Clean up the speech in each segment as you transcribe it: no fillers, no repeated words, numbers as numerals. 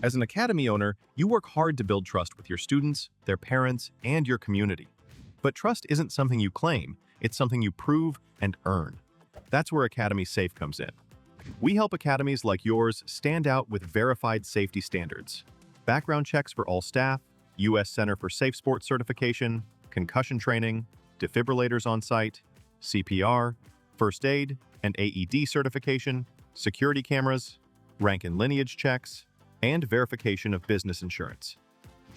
As an academy owner, you work hard to build trust with your students, their parents, and your community. But trust isn't something you claim, it's something you prove and earn. That's where Academy Safe comes in. We help academies like yours stand out with verified safety standards. Background checks for all staff, U.S. Center for Safe Sports certification, concussion training, defibrillators on site, CPR, first aid and AED certification, security cameras, rank and lineage checks, and verification of business insurance.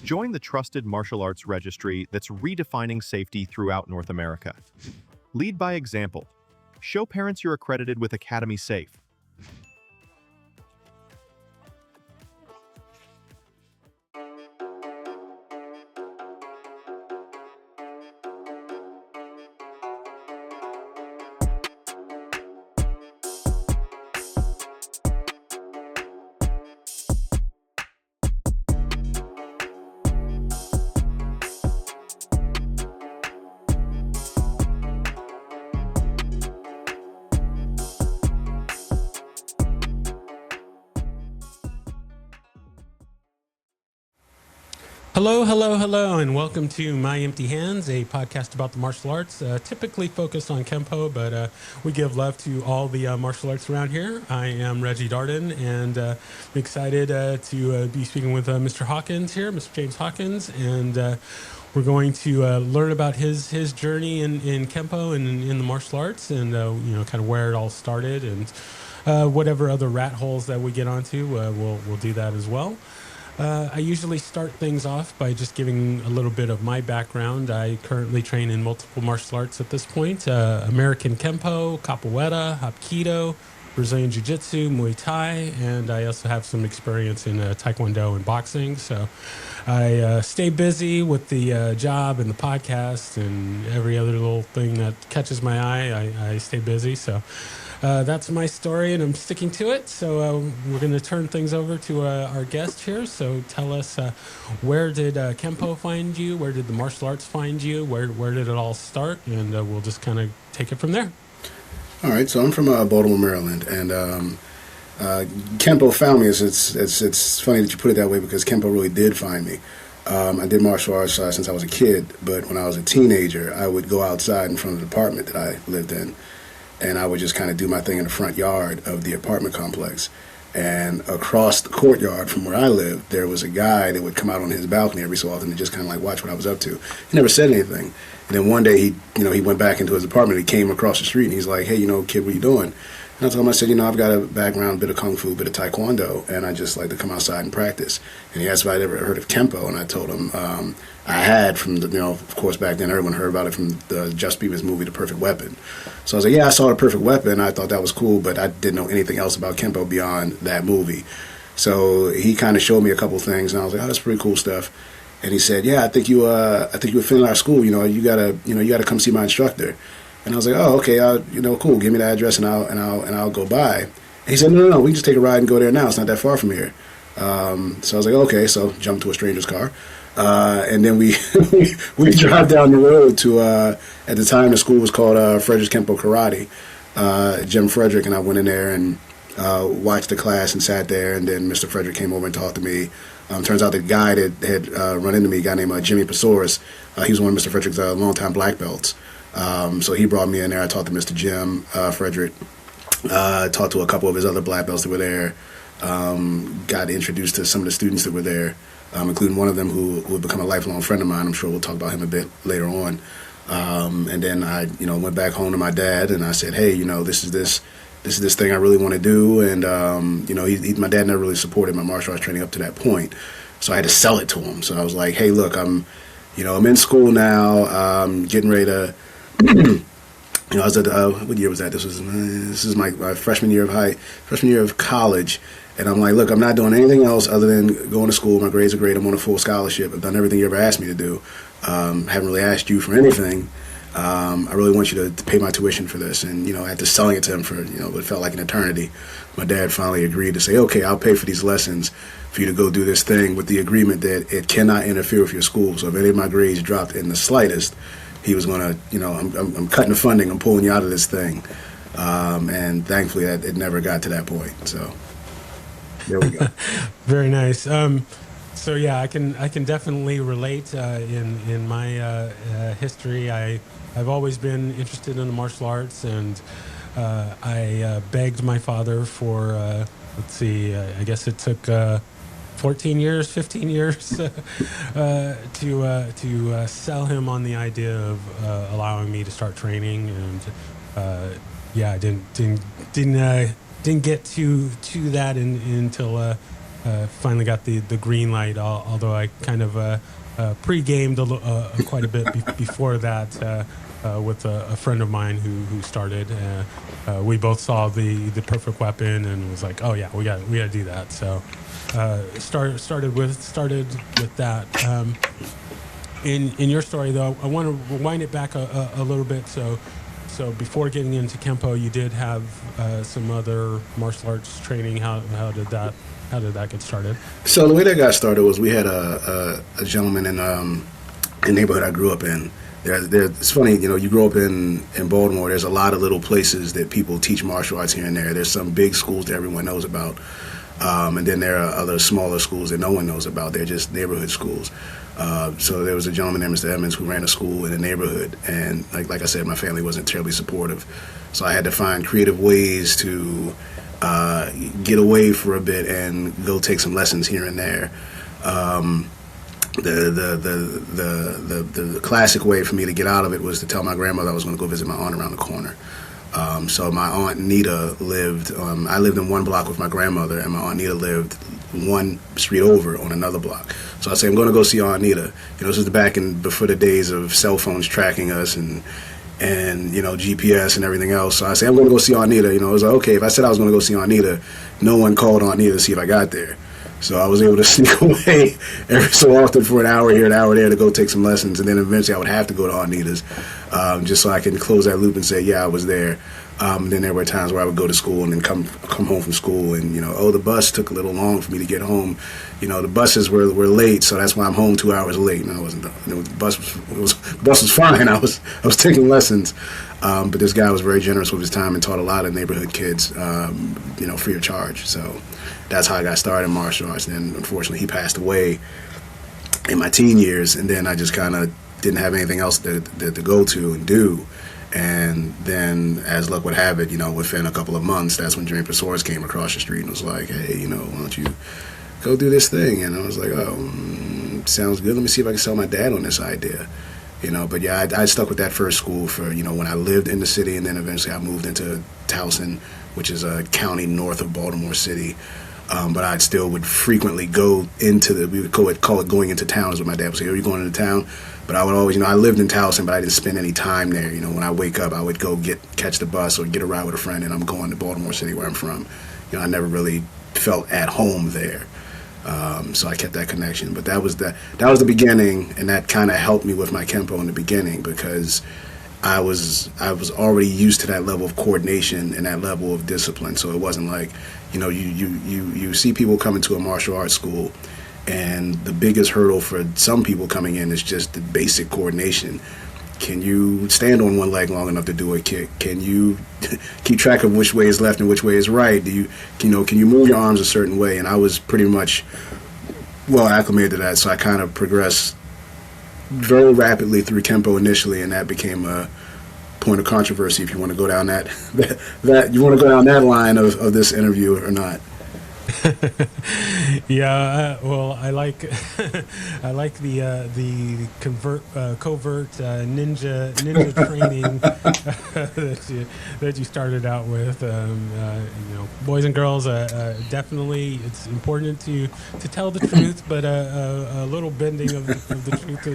Join the trusted martial arts registry that's redefining safety throughout North America. Lead by example. Show parents you're accredited with Academy Safe. Hello, and welcome to My Empty Hands, a podcast about the martial arts, typically focused on Kenpo, but we give love to all the martial arts around here. I am Reggie Darden, and I'm excited to be speaking with Mr. Hawkins here, Mr. James Hawkins, and we're going to learn about his journey in Kenpo and in the martial arts, and kind of where it all started, and whatever other rat holes that we get onto, we'll do that as well. I usually start things off by just giving a little bit of my background. I currently train in multiple martial arts at this point. American Kenpo, Capoeira, Hapkido, Brazilian Jiu-Jitsu, Muay Thai, and I also have some experience in Taekwondo and boxing. So I stay busy with the job and the podcast and every other little thing that catches my eye. I stay busy. So that's my story, and I'm sticking to it. So we're going to turn things over to our guest here. So tell us, where did Kenpo find you? Where did the martial arts find you? Where did it all start? And we'll just kind of take it from there. All right. So I'm from Baltimore, Maryland, and Kenpo found me. It's funny that you put it that way, because Kenpo really did find me. I did martial arts since I was a kid, but when I was a teenager, I would go outside in front of the apartment that I lived in, and I would just kind of do my thing in the front yard of the apartment complex. And across the courtyard from where I lived, there was a guy that would come out on his balcony every so often and just kind of like watch what I was up to. He never said anything. And then one day he went back into his apartment. He came across the street and he's like, "Hey, kid, what are you doing?" And I told him, I said, I've got a background, a bit of Kung Fu, a bit of Taekwondo, and I just like to come outside and practice. And he asked if I'd ever heard of Kenpo, and I told him I had from the, of course, back then everyone heard about it from the Just Beavis movie, The Perfect Weapon. So I was like, yeah, I saw The Perfect Weapon. I thought that was cool, but I didn't know anything else about Kenpo beyond that movie. So he kind of showed me a couple things, and I was like, oh, that's pretty cool stuff. And he said, yeah, I think you would fit in our school. You gotta come see my instructor. And I was like, oh, okay, cool. Give me the address and I'll go by. And he said, no, we can just take a ride and go there now. It's not that far from here. So I was like, okay. So jumped to a stranger's car, and then we we drive down the road to at the time the school was called Frederick's Kenpo Karate. Jim Frederick and I went in there and watched the class and sat there. And then Mr. Frederick came over and talked to me. Turns out the guy that had run into me, a guy named Jimmy Pasoris, he was one of Mr. Frederick's longtime black belts. So he brought me in there. I talked to Mr. Jim Frederick, talked to a couple of his other black belts that were there, got introduced to some of the students that were there, including one of them who would become a lifelong friend of mine. I'm sure we'll talk about him a bit later on. And then I, went back home to my dad and I said, hey, this is this thing I really want to do. And, my dad never really supported my martial arts training up to that point. So I had to sell it to him. So I was like, hey, look, I'm in school now, getting ready to, I was at what year was that? This is my freshman year of college. And I'm like, look, I'm not doing anything else other than going to school. My grades are great. I'm on a full scholarship. I've done everything you ever asked me to do. Haven't really asked you for anything. I really want you to pay my tuition for this. And, after selling it to him for, what felt like an eternity, my dad finally agreed to say, okay, I'll pay for these lessons for you to go do this thing, with the agreement that it cannot interfere with your school. So if any of my grades dropped in the slightest, he was going to, I'm cutting the funding. I'm pulling you out of this thing. And thankfully, it never got to that point. So. There we go. Very nice. So yeah, I can definitely relate in my history. I've always been interested in the martial arts, and I begged my father for let's see, I guess it took 14 years, 15 years to sell him on the idea of allowing me to start training, and yeah, I didn't get to that until finally got the green light. Although I kind of pre-gamed quite a bit before that with a friend of mine who started. We both saw the perfect weapon and was like, oh yeah, we got to do that. So started with that. In your story though, I want to rewind it back a little bit. So before getting into Kenpo, you did have some other martial arts training. How did that get started? So the way that got started was we had a gentleman in the neighborhood I grew up in. It's funny, you grow up in Baltimore. There's a lot of little places that people teach martial arts here and there. There's some big schools that everyone knows about, and then there are other smaller schools that no one knows about. They're just neighborhood schools. So there was a gentleman named Mr. Evans who ran a school in the neighborhood, and like I said, my family wasn't terribly supportive, so I had to find creative ways to get away for a bit and go take some lessons here and there. The classic way for me to get out of it was to tell my grandmother I was going to go visit my aunt around the corner. So my aunt Nita lived. I lived in one block with my grandmother, and my aunt Nita lived one street over on another block. So I say I'm going to go see Aunt Nita. This is before the days of cell phones tracking us and GPS and everything else. So I say I'm going to go see Aunt Nita. It was like, okay, if I said I was going to go see Aunt Nita, no one called Aunt Nita to see if I got there. So I was able to sneak away every so often for an hour here, an hour there to go take some lessons, and then eventually I would have to go to Aunt Nita's just so I can close that loop and say, yeah, I was there. Then there were times where I would go to school and then come home from school and, the bus took a little long for me to get home. The buses were late, so that's why I'm home 2 hours late. No, I wasn't. The bus was fine. I was taking lessons. But this guy was very generous with his time and taught a lot of neighborhood kids, free of charge. So that's how I got started in martial arts. And then, unfortunately, he passed away in my teen years, and then I just kind of didn't have anything else to go to and do. And then, as luck would have it, within a couple of months, that's when James Hawkins came across the street and was like, hey, why don't you go do this thing? And I was like, sounds good. Let me see if I can sell my dad on this idea. But yeah, I stuck with that first school for, when I lived in the city, and then eventually I moved into Towson, which is a county north of Baltimore City. But I still would frequently go into we would call it going into town, is what my dad would say, are you going into town? But I would always, I lived in Towson, but I didn't spend any time there. When I wake up, I would go catch the bus or get a ride with a friend, and I'm going to Baltimore City where I'm from. I never really felt at home there. So I kept that connection. But that was the beginning, and that kind of helped me with my Kenpo in the beginning, because I was already used to that level of coordination and that level of discipline. So it wasn't like, you see people come into a martial arts school, and the biggest hurdle for some people coming in is just the basic coordination. Can you stand on one leg long enough to do a kick? Can you keep track of which way is left and which way is right? Can you move your arms a certain way? And I was pretty much well acclimated to that, so I kind of progressed very rapidly through Kenpo initially, and that became a point of controversy if you want to go down that you want to go down that line of this interview or not. Yeah, well, I like I like the covert ninja training that you started out with. Boys and girls, definitely it's important to tell the truth, but a little bending of the truth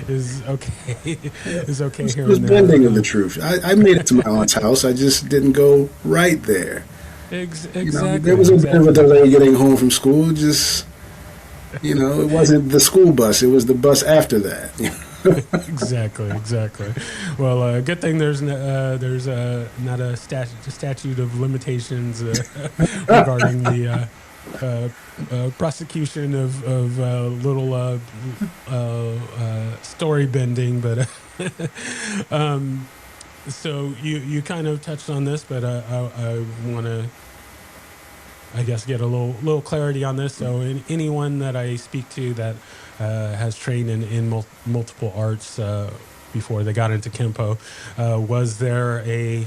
is okay. Is okay here. It was and there. bending of the truth. I made it to my aunt's house. I just didn't go right there. Exactly. There was a bit of a delay getting home from school. Just, it wasn't the school bus. It was the bus after that. Exactly. Well, good thing there's not a statute of limitations regarding the prosecution of little story bending, but. So you kind of touched on this, but I want to I guess, get a little clarity on this. So, anyone that I speak to that has trained in multiple arts before they got into Kenpo, was there a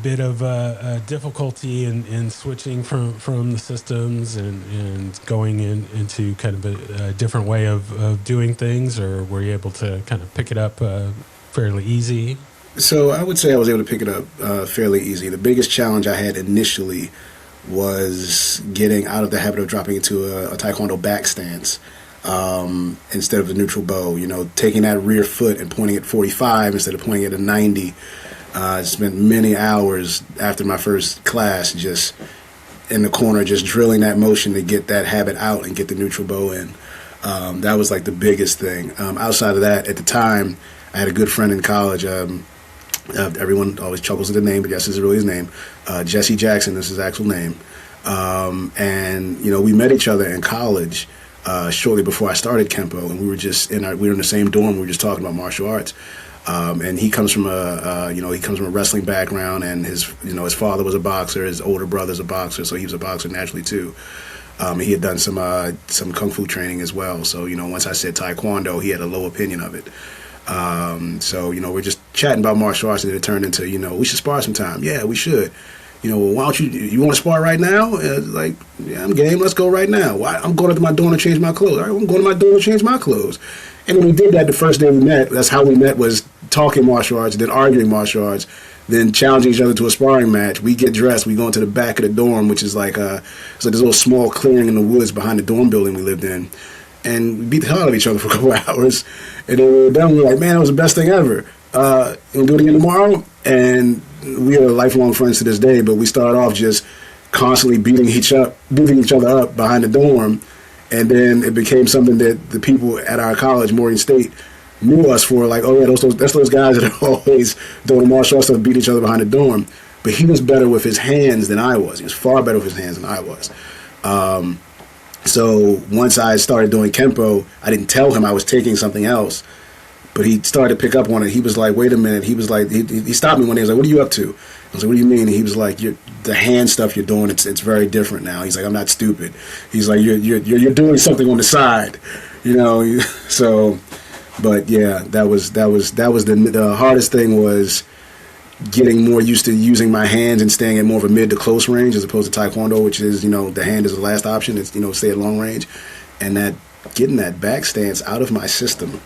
bit of difficulty in switching from the systems and going into kind of a different way of doing things, or were you able to kind of pick it up fairly easy? So I would say I was able to pick it up fairly easy. The biggest challenge I had initially was getting out of the habit of dropping into a Taekwondo back stance instead of the neutral bow. You know, taking that rear foot and pointing at 45 instead of pointing at a 90. I spent many hours after my first class just in the corner, just drilling that motion to get that habit out and get the neutral bow in. That was like the biggest thing. Outside of that, at the time, I had a good friend in college. Everyone always chuckles at the name, but yes, this is really his name. Jesse Jackson is his actual name. And, you know, we met each other in college shortly before I started Kenpo, and we were in the same dorm. We were just talking about martial arts. And he comes from a wrestling background, and his father was a boxer, his older brother's a boxer, so he was a boxer naturally too. He had done some kung fu training as well. So, you know, once I said Taekwondo, he had a low opinion of it. So, you know, we're just chatting about martial arts, and it turned into, you know, we should spar sometime. Yeah, we should. You know, well, why don't you want to spar right now? Like, yeah, I'm game. Let's go right now. I'm going to my dorm to change my clothes. All right, I'm going to my dorm to change my clothes. And when we did that the first day we met, that's how we met, was talking martial arts, then arguing martial arts, then challenging each other to a sparring match. We get dressed, we go into the back of the dorm, which is like it's like this little small clearing in the woods behind the dorm building we lived in. And we beat the hell out of each other for a couple hours. And then when we were done, we were like, man, it was the best thing ever. We'll do it again tomorrow. And we are lifelong friends to this day, but we started off just constantly beating each other up behind the dorm. And then it became something that the people at our college, Morgan State, knew us for. Like, oh yeah, that's those guys that are always doing the martial arts stuff, beat each other behind the dorm. But he was better with his hands than I was. He was far better with his hands than I was. So once I started doing Kenpo, I didn't tell him I was taking something else, but he started to pick up on it. He was like, wait a minute. He was like, he stopped me one day. He was like, what are you up to? I was like, what do you mean? And he was like, the hand stuff you're doing, it's very different now. He's like, I'm not stupid. He's like, you're doing something on the side, you know. So, but yeah, that was the hardest thing, was getting more used to using my hands and staying at more of a mid to close range as opposed to Taekwondo, which is, you know, the hand is the last option. It's, you know, stay at long range, and that getting that back stance out of my system,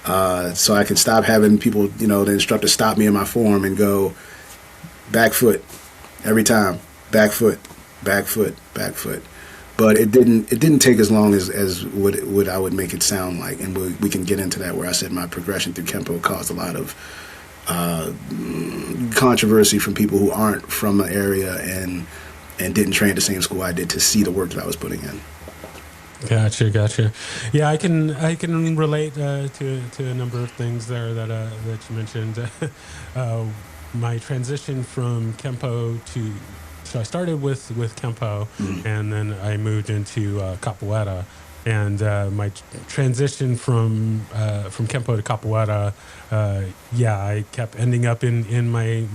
so I can stop having people, you know, the instructor stop me in my form and go, back foot every time, back foot, back foot, back foot. But it didn't take as long as what I would make it sound like, and we can get into that, where I said my progression through Kenpo caused a lot of controversy from people who aren't from the area and didn't train at the same school I did, to see the work that I was putting in. Gotcha. Yeah, I can relate to a number of things there that you mentioned. My transition from Kenpo so I started with Kenpo, and then I moved into Capoeira. And my transition from Kenpo to Capoeira, I kept ending up in my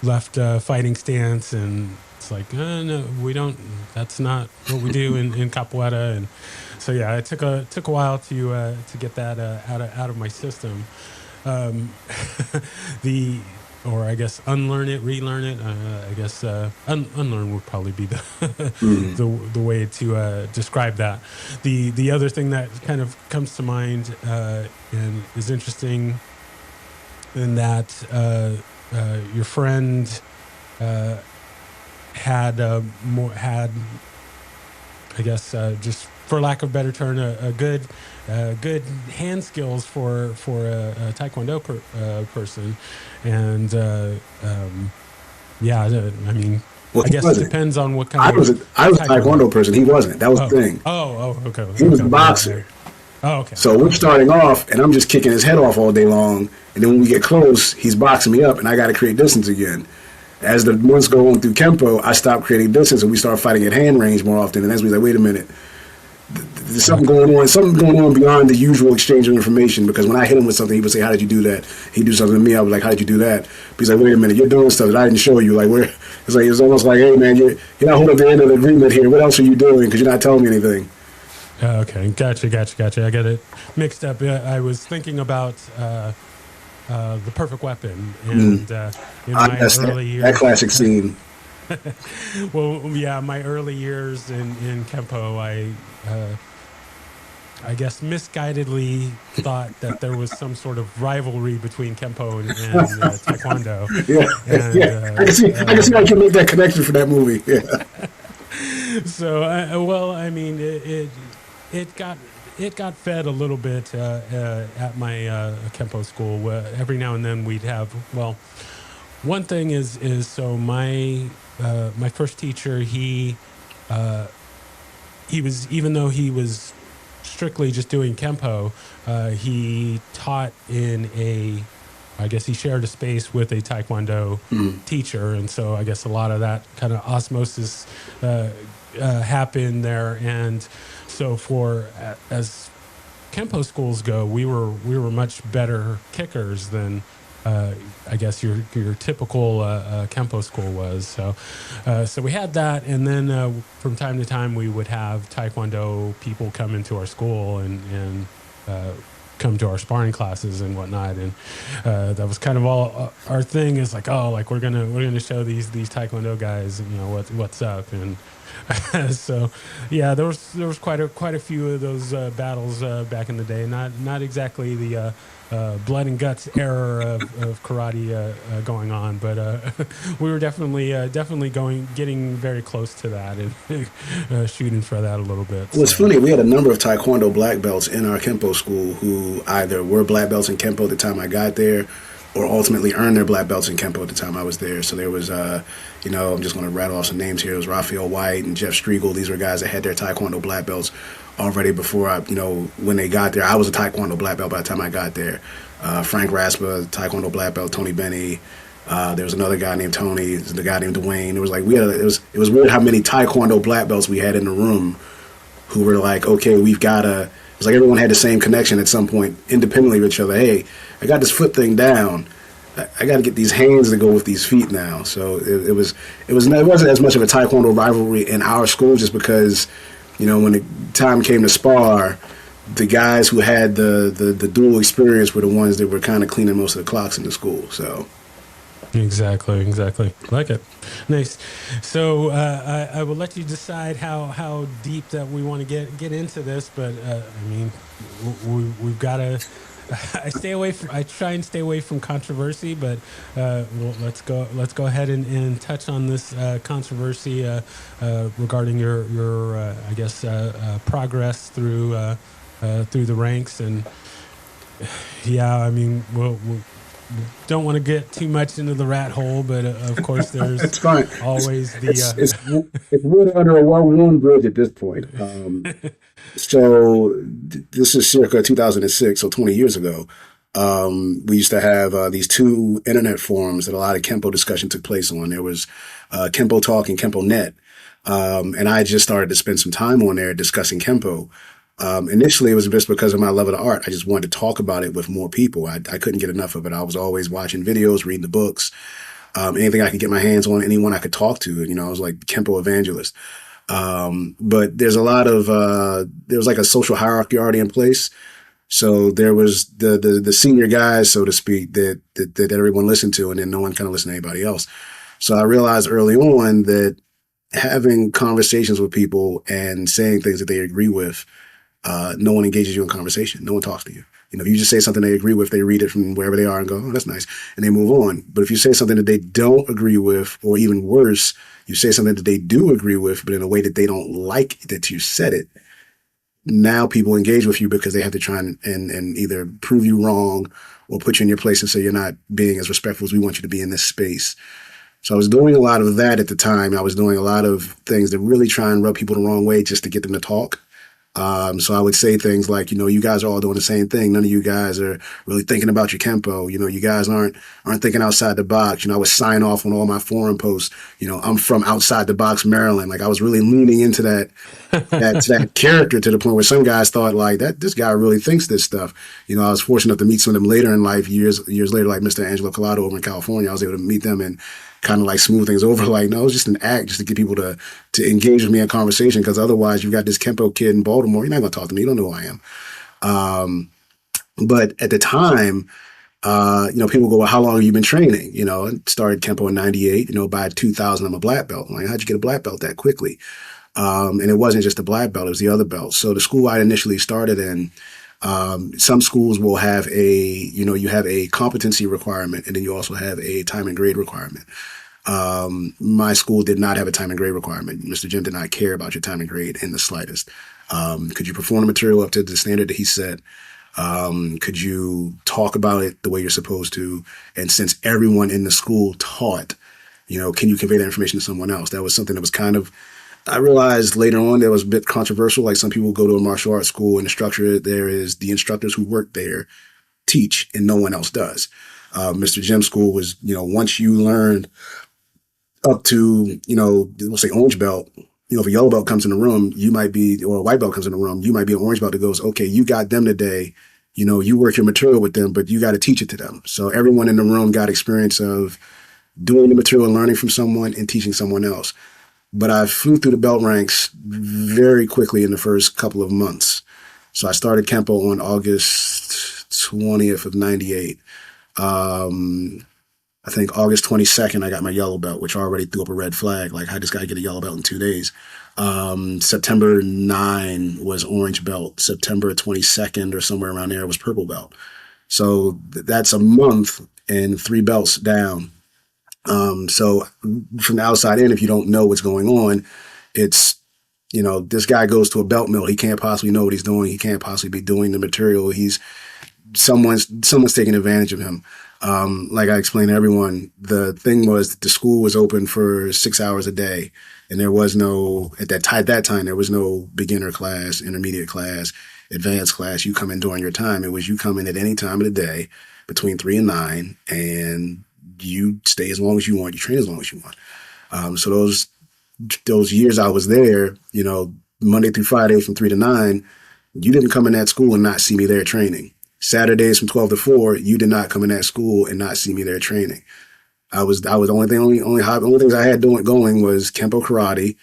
left fighting stance, and it's like, no, we don't. That's not what we do in Capoeira. And so yeah, it took a while to get that out of my system. Or I guess unlearn it, relearn it. I guess unlearn would probably be the way to describe that. The other thing that kind of comes to mind and is interesting, in that your friend had I guess just for lack of a better term, a good hand skills for a Taekwondo person, and I mean, well, I guess it depends on what kind of. I was a Taekwondo person. He wasn't. That was the thing. Okay. He was a boxer. Oh, okay. So we're starting off, and I'm just kicking his head off all day long, and then when we get close, he's boxing me up, and I got to create distance again. As the months go on through Kenpo, I stop creating distance, and we start fighting at hand range more often. And that's when he's like, wait a minute, there's something going on beyond the usual exchange of information. Because when I hit him with something, he would say, "How did you do that?" He'd do something to me. I was like, "How did you do that?" But he's like, "Wait a minute, you're doing stuff that I didn't show you. Like, where?" It's almost like, "Hey, man, you're not holding up the end of the agreement here. What else are you doing? Because you're not telling me anything." Okay, gotcha. I got it mixed up. I was thinking about The Perfect Weapon, and in my early years, that classic scene. well, yeah, my early years in Kenpo, I guess misguidedly thought that there was some sort of rivalry between Kenpo and Taekwondo. Yeah, And, yeah. I can see how you can make that connection for that movie. Yeah. So, well, I mean, it got fed a little bit at my Kenpo school. Every now and then we'd have, well, one thing is so my first teacher, he was, even though he was strictly just doing Kenpo, he taught I guess he shared a space with a Taekwondo teacher, and so I guess a lot of that kind of osmosis happened there. And so as Kenpo schools go, we were much better kickers than I guess your typical Kenpo school was. So we had that, and then from time to time we would have Taekwondo people come into our school and come to our sparring classes and whatnot, and that was kind of all our thing. Is like, oh, like we're gonna show these Taekwondo guys, what's up. And so yeah, there was quite a few of those battles back in the day. Not exactly the blood and guts era of karate going on, but we were definitely getting very close to that and shooting for that a little bit. Well, it's funny. We had a number of Taekwondo black belts in our Kenpo school who either were black belts in Kenpo at the time I got there, or ultimately earned their black belts in Kenpo at the time I was there. So there was, I'm just going to rattle off some names here. It was Raphael White and Jeff Striegel. These were guys that had their Taekwondo black belts already before when they got there. I was a Taekwondo black belt by the time I got there. Frank Raspa, Taekwondo black belt, Tony Benny. There was another guy named Tony, the guy named Dwayne. It was like it was weird how many Taekwondo black belts we had in the room who were like, okay, it's like everyone had the same connection at some point independently of each other. Hey, I got this foot thing down. I got to get these hands to go with these feet now. So it wasn't as much of a Taekwondo rivalry in our school, just because, when the time came to spar, the guys who had the dual experience were the ones that were kind of cleaning most of the clocks in the school. So. Exactly. Like it. Nice. So I will let you decide how deep that we want to get into this, but I mean, we've got to. I try and stay away from controversy, but let's go ahead and touch on this controversy regarding your I guess progress through the ranks. And yeah, I mean, we'll don't want to get too much into the rat hole, but of course there's it's fine. Always it's water under a well-worn bridge at this point. So this is circa 2006, so 20 years ago. We used to have these two internet forums that a lot of Kenpo discussion took place on. There was Kenpo Talk and Kenpo Net, and I just started to spend some time on there discussing Kenpo. Initially, it was just because of my love of the art. I just wanted to talk about it with more people. I couldn't get enough of it. I was always watching videos, reading the books, anything I could get my hands on, anyone I could talk to. I was like Kenpo evangelist. But there's a lot of there was like a social hierarchy already in place. So there was the senior guys, so to speak, that everyone listened to, and then no one kind of listened to anybody else. So I realized early on that having conversations with people and saying things that they agree with, no one engages you in conversation. No one talks to you. If you just say something they agree with, they read it from wherever they are and go, oh, that's nice, and they move on. But if you say something that they don't agree with, or even worse, you say something that they do agree with, but in a way that they don't like that you said it, now people engage with you because they have to try and either prove you wrong or put you in your place and say you're not being as respectful as we want you to be in this space. So I was doing a lot of that at the time. I was doing a lot of things that really try and rub people the wrong way just to get them to talk. So I would say things like, you guys are all doing the same thing. None of you guys are really thinking about your Kenpo. You guys aren't thinking outside the box. I would sign off on all my forum posts. I'm from outside the box, Maryland. Like I was really leaning into that character to the point where some guys thought like that this guy really thinks this stuff. I was fortunate enough to meet some of them later in life, years later, like Mr. Angelo Collado over in California. I was able to meet them and kind of like smooth things over. Like, no, it was just an act just to get people to engage with me in conversation. Because otherwise, you've got this Kenpo kid in Baltimore. You're not going to talk to me. You don't know who I am. But at the time, people go, well, how long have you been training? I started Kenpo in 98. By 2000, I'm a black belt. I'm like, how'd you get a black belt that quickly? And it wasn't just the black belt, it was the other belts. So the school I initially started in, some schools will have you have a competency requirement, and then you also have a time and grade requirement. My school did not have a time and grade requirement. Mr. Jim did not care about your time and grade in the slightest. Could you perform the material up to the standard that he set? Could you talk about it the way you're supposed to? And since everyone in the school taught, can you convey that information to someone else? That was something that was kind of, I realized later on that was a bit controversial. Like some people go to a martial arts school and the structure there is the instructors who work there teach and no one else does. Mr. Jim's school was, once you learned up to, let's say orange belt, if a yellow belt comes in the room, you might be, or a white belt comes in the room, you might be an orange belt that goes, okay, you got them today. You work your material with them, but you got to teach it to them. So everyone in the room got experience of doing the material and learning from someone and teaching someone else. But I flew through the belt ranks very quickly in the first couple of months. So I started Kenpo on August 20th of 98. I think August 22nd, I got my yellow belt, which already threw up a red flag. Like, I just got to get a yellow belt in 2 days. September 9 was orange belt. September 22nd or somewhere around there was purple belt. So that's a month and 3 belts down. So from the outside in, if you don't know what's going on, it's, this guy goes to a belt mill. He can't possibly know what he's doing. He can't possibly be doing the material. Someone's taking advantage of him. Like I explained to everyone, the thing was that the school was open for 6 hours a day. And there was no, at that time, there was no beginner class, intermediate class, advanced class. You come in during your time. It was you come in at any time of the day between 3 and 9, and you stay as long as you want. You train as long as you want. So those years I was there, Monday through Friday from 3 to 9, you didn't come in that school and not see me there training. Saturdays from 12 to 4, you did not come in that school and not see me there training. I was the only things I had going was Kenpo karate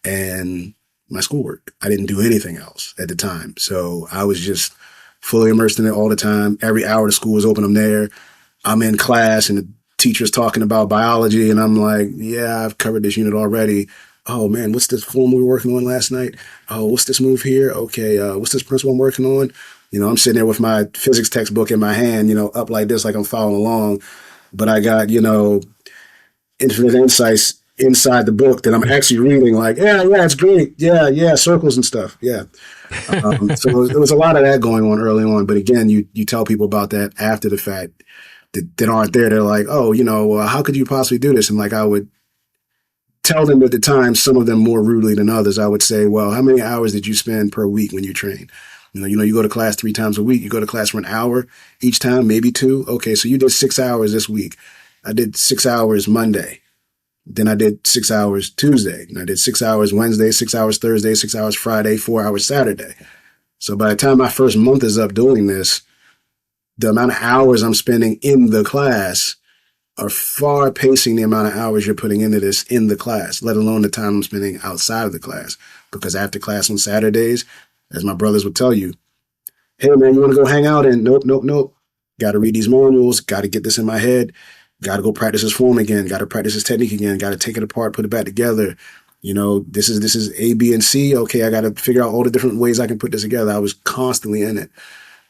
and my schoolwork. I didn't do anything else at the time. So I was just fully immersed in it all the time. Every hour the school was open, I'm there. I'm in class and the teacher's talking about biology and I'm like, yeah, I've covered this unit already. Oh man, what's this form we were working on last night? Oh, what's this move here? Okay, what's this principle I'm working on? I'm sitting there with my physics textbook in my hand, up like this, like I'm following along. But I got, infinite insights inside the book that I'm actually reading like, yeah, it's great. Yeah, circles and stuff. Yeah. So there was a lot of that going on early on. But again, you tell people about that after the fact that aren't there. They're like, oh, how could you possibly do this? And like I would tell them at the time, some of them more rudely than others, I would say, well, how many hours did you spend per week when you train? You go to class 3 times a week. You go to class for an hour each time, maybe 2. Okay, so you did 6 hours this week. I did 6 hours Monday. Then I did 6 hours Tuesday. And I did 6 hours Wednesday, 6 hours Thursday, 6 hours Friday, 4 hours Saturday. So by the time my first month is up doing this, the amount of hours I'm spending in the class are far pacing the amount of hours you're putting into this in the class, let alone the time I'm spending outside of the class. Because after class on Saturdays, as my brothers would tell you, hey man, you want to go hang out? And nope. Got to read these manuals. Got to get this in my head. Got to go practice his form again. Got to practice his technique again. Got to take it apart, put it back together. This is A, B, and C. Okay, I got to figure out all the different ways I can put this together. I was constantly in it.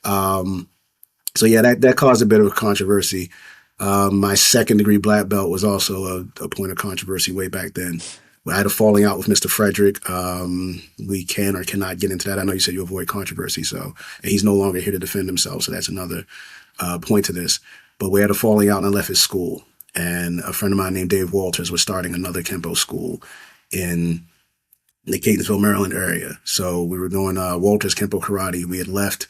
So yeah, that caused a bit of a controversy. My second degree black belt was also a point of controversy way back then. I had a falling out with Mr. Frederick. We can or cannot get into that. I know you said you avoid controversy, and he's no longer here to defend himself. So that's another point to this. But we had a falling out and I left his school. And a friend of mine named Dave Walters was starting another Kenpo school in the Catonsville, Maryland area. So we were doing Walter's Kenpo Karate. We had left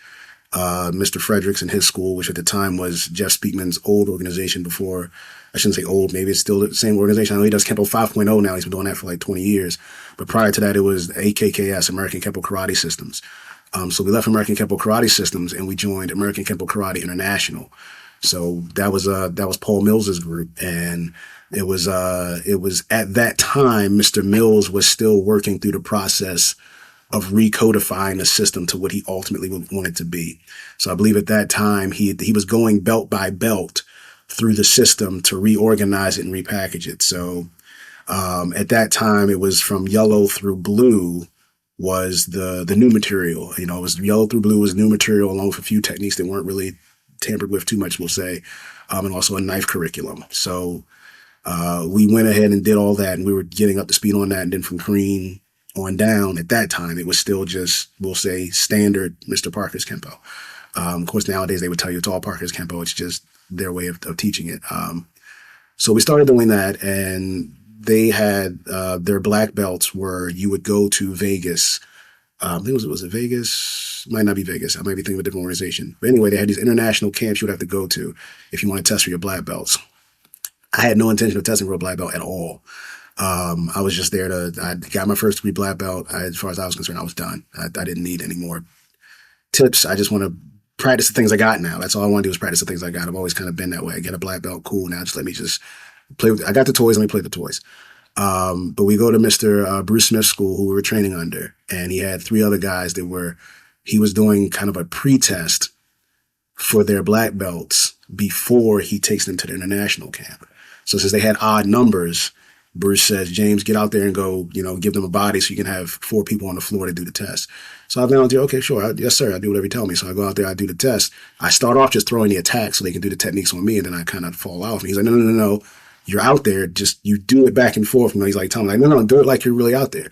Mr. Fredericks and his school, which at the time was Jeff Speakman's old organization before. I shouldn't say old, maybe it's still the same organization. I know he does Kenpo 5.0 now. He's been doing that for like 20 years. But prior to that, it was AKKS, American Kenpo Karate Systems. So we left American Kenpo Karate Systems and we joined American Kenpo Karate International. So that was Paul Mills's group, and it was at that time Mr. Mills was still working through the process of recodifying the system to what he ultimately wanted to be. So I believe at that time he was going belt by belt through the system to reorganize it and repackage it. So at that time it was from yellow through blue was the new material. It was yellow through blue was new material along with a few techniques that weren't really tampered with too much, we'll say, and also a knife curriculum. So we went ahead and did all that, and we were getting up to speed on that. And then from green on down, at that time, it was still just, we'll say, standard Mr. Parker's Kenpo. Of course, nowadays they would tell you it's all Parker's Kenpo. It's just their way of teaching it. So we started doing that, and they had their black belts where you would go to Vegas. I think was it Vegas? Might not be Vegas. I might be thinking of a different organization. But anyway, they had these international camps you would have to go to if you want to test for your black belts. I had no intention of testing for a black belt at all. I was just there I got my first degree black belt. As far as I was concerned, I was done. I didn't need any more tips. I just want to practice the things I got now. That's all I want to do is practice the things I got. I've always kind of been that way. I get a black belt, cool. Now just let me just play with, I got the toys, let me play with the toys. But we go to Mr. Bruce Smith's school, who we were training under, and he had 3 other guys he was doing kind of a pre-test for their black belts before he takes them to the international camp. So since they had odd numbers, Bruce says, James, get out there and go, give them a body so you can have 4 people on the floor to do the test. So I volunteer, okay, sure. Yes, sir. I do whatever you tell me. So I go out there, I do the test. I start off just throwing the attack so they can do the techniques on me, and then I kind of fall off. And he's like, no. You're out there, just you do it back and forth. He's like telling me, like, no, do it like you're really out there.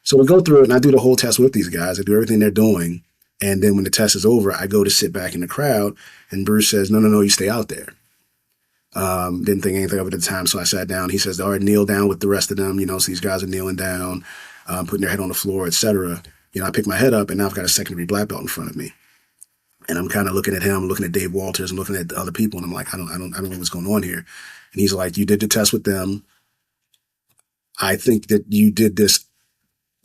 So we go through it, and I do the whole test with these guys. I do everything they're doing. And then when the test is over, I go to sit back in the crowd, and Bruce says, no, you stay out there. Didn't think anything of it at the time, so I sat down. He says, all right, kneel down with the rest of them. So these guys are kneeling down, putting their head on the floor, etc. I pick my head up, and now I've got a second-degree black belt in front of me. And I'm kind of looking at him, looking at Dave Walters, and looking at the other people, and I'm like, I don't know what's going on here. And he's like, you did the test with them. I think that you did this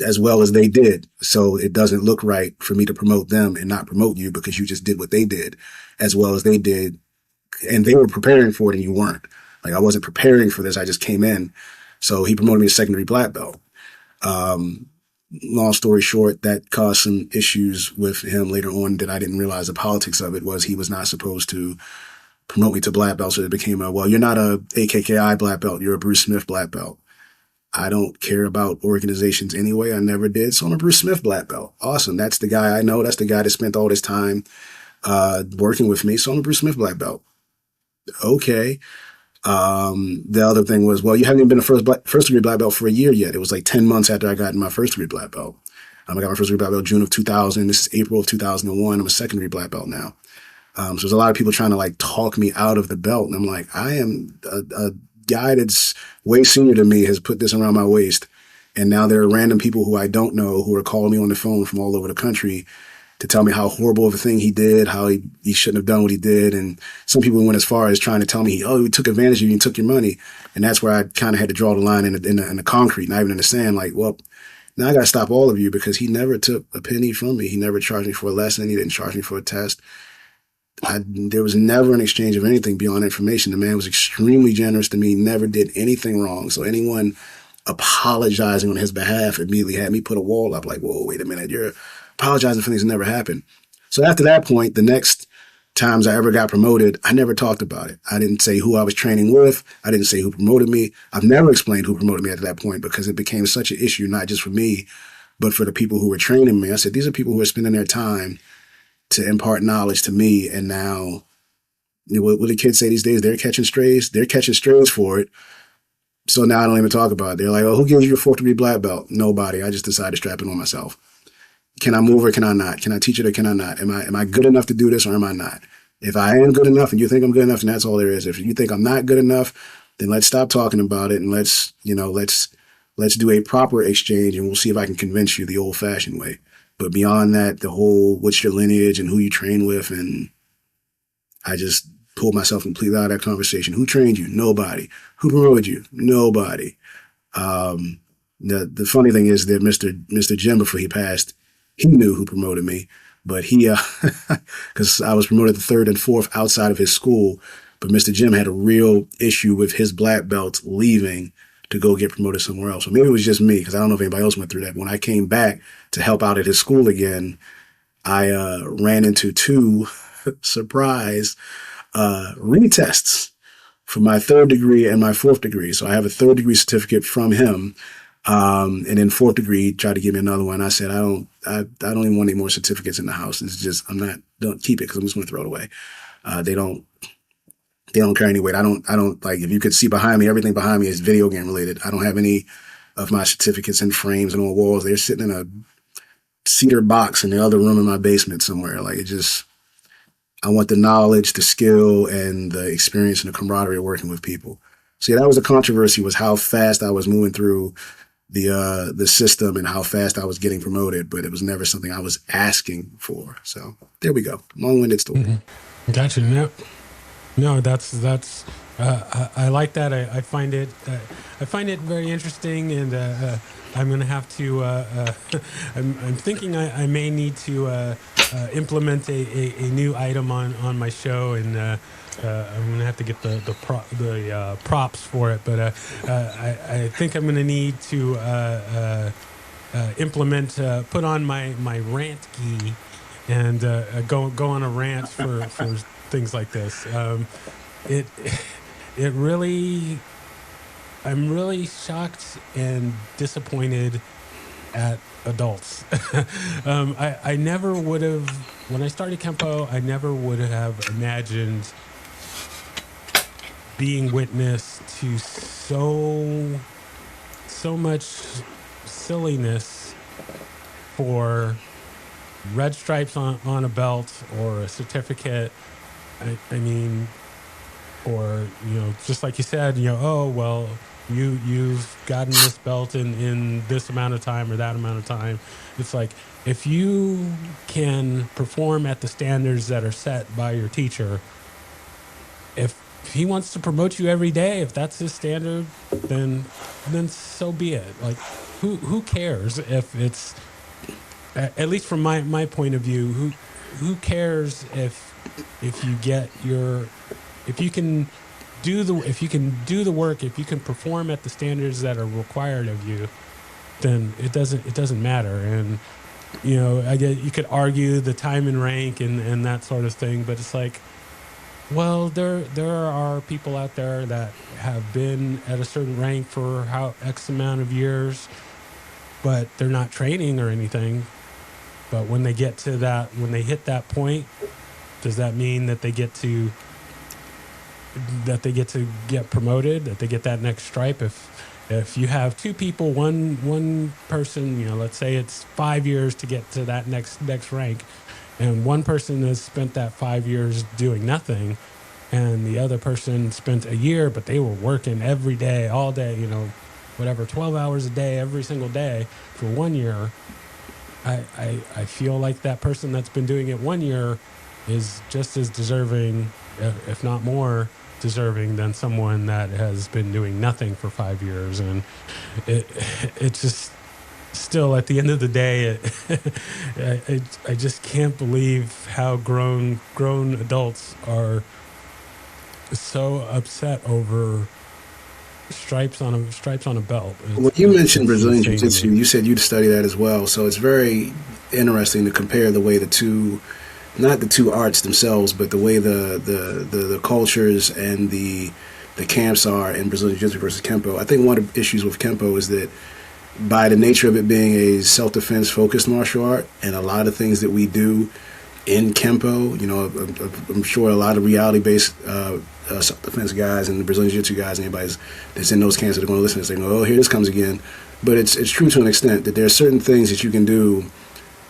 as well as they did. So it doesn't look right for me to promote them and not promote you because you just did what they did as well as they did. And they were preparing for it and you weren't. Like I wasn't preparing for this. I just came in. So he promoted me to secondary black belt. Long story short, that caused some issues with him later on that I didn't realize. The politics of it was he was not supposed to promote me to black belt. So it became you're not a AKKI black belt. You're a Bruce Smith black belt. I don't care about organizations anyway. I never did. So I'm a Bruce Smith black belt. Awesome. That's the guy I know. That's the guy that spent all this time working with me. So I'm a Bruce Smith black belt. Okay. The other thing was, you haven't even been a first degree black belt for a year yet. It was like 10 months after I got my first degree black belt. I got my first degree black belt June of 2000. This is April of 2001. I'm a second degree black belt now. So there's a lot of people trying to talk me out of the belt. And I'm like, I am a guy that's way senior to me has put this around my waist. And now there are random people who I don't know who are calling me on the phone from all over the country to tell me how horrible of a thing he did, how he shouldn't have done what he did. And some people went as far as trying to tell me, he took advantage of you and took your money. And that's where I kind of had to draw the line in the concrete, not even in the sand. Now I got to stop all of you because he never took a penny from me. He never charged me for a lesson. He didn't charge me for a test. There was never an exchange of anything beyond information. The man was extremely generous to me, never did anything wrong. So anyone apologizing on his behalf immediately had me put a wall up whoa, wait a minute, you're apologizing for things that never happened. So after that point, the next times I ever got promoted, I never talked about it. I didn't say who I was training with. I didn't say who promoted me. I've never explained who promoted me at that point because it became such an issue, not just for me, but for the people who were training me. I said, these are people who are spending their time to impart knowledge to me. And now, what do the kids say these days? They're catching strays. They're catching strays for it. So now I don't even talk about it. They're like, who gives you a 4th degree black belt? Nobody. I just decided to strap it on myself. Can I move or can I not? Can I teach it or can I not? Am I good enough to do this or am I not? If I am good enough and you think I'm good enough, then that's all there is. If you think I'm not good enough, then let's stop talking about it and let's Let's do a proper exchange, and we'll see if I can convince you the old-fashioned way. But beyond that, the whole what's your lineage and who you train with, and I just pulled myself completely out of that conversation. Who trained you? Nobody. Who promoted you? Nobody. The funny thing is that Mr. Jim, before he passed, he knew who promoted me, but he, because I was promoted to third and fourth outside of his school, but Mr. Jim had a real issue with his black belt leaving to go get promoted somewhere else. So maybe it was just me, because I don't know if anybody else went through that. When I came back to help out at his school again, I ran into two surprise retests for my third degree and my fourth degree. So I have a third degree certificate from him. And then fourth degree, he tried to give me another one. I said, I don't even want any more certificates in the house. It's just, don't keep it because I'm just going to throw it away. They don't carry any weight. I don't like, if you could see behind me, everything behind me is video game related. I don't have any of my certificates in frames and on walls. They're sitting in a cedar box in the other room in my basement somewhere. Like I want the knowledge, the skill, and the experience and the camaraderie of working with people. So yeah, that was a controversy, was how fast I was moving through the system and how fast I was getting promoted, but it was never something I was asking for. So there we go. Long-winded story. Mm-hmm. Gotcha. No, that's I like that. I find it very interesting, and I'm going to have to. I'm thinking I may need to implement a new item on my show, and I'm going to have to get the props for it. But I think I'm going to need to implement, put on my rant gi, and go on a rant for things like this. It really, I'm really shocked and disappointed at adults. I never would have, when I started Kenpo, I never would have imagined being witness to so much silliness for red stripes on a belt or a certificate. I mean, or, just like you said, oh, well, you've gotten this belt in this amount of time or that amount of time. It's like, if you can perform at the standards that are set by your teacher, if he wants to promote you every day, if that's his standard, then so be it. Like, who cares if it's, at least from my point of view, who cares if you get if you can do the work, if you can perform at the standards that are required of you, then it doesn't matter. And I get, you could argue the time and rank and that sort of thing, but it's like, well, there are people out there that have been at a certain rank for X amount of years, but they're not training or anything. But when they get to that, when they hit that point, does that mean that they get to get promoted, that they get that next stripe? If you have two people, one person, let's say it's 5 years to get to that next rank, and one person has spent that 5 years doing nothing, and the other person spent a year, but they were working every day, all day, 12 hours a day, every single day for 1 year. I feel like that person that's been doing it 1 year is just as deserving, if not more deserving, than someone that has been doing nothing for 5 years. And it just, still at the end of the day, I just can't believe how grown adults are so upset over stripes on a belt. When you mentioned Brazilian Jiu-Jitsu, you said you'd study that as well. So it's very interesting to compare the way not the two arts themselves, but the way the cultures and the camps are in Brazilian Jiu-Jitsu versus Kenpo. I think one of the issues with Kenpo is that by the nature of it being a self-defense focused martial art, and a lot of things that we do in Kenpo, I'm sure a lot of reality-based self-defense guys and the Brazilian Jiu-Jitsu guys, anybody that's in those camps that are going to listen to this, they go, oh, here this comes again. But it's true to an extent that there are certain things that you can do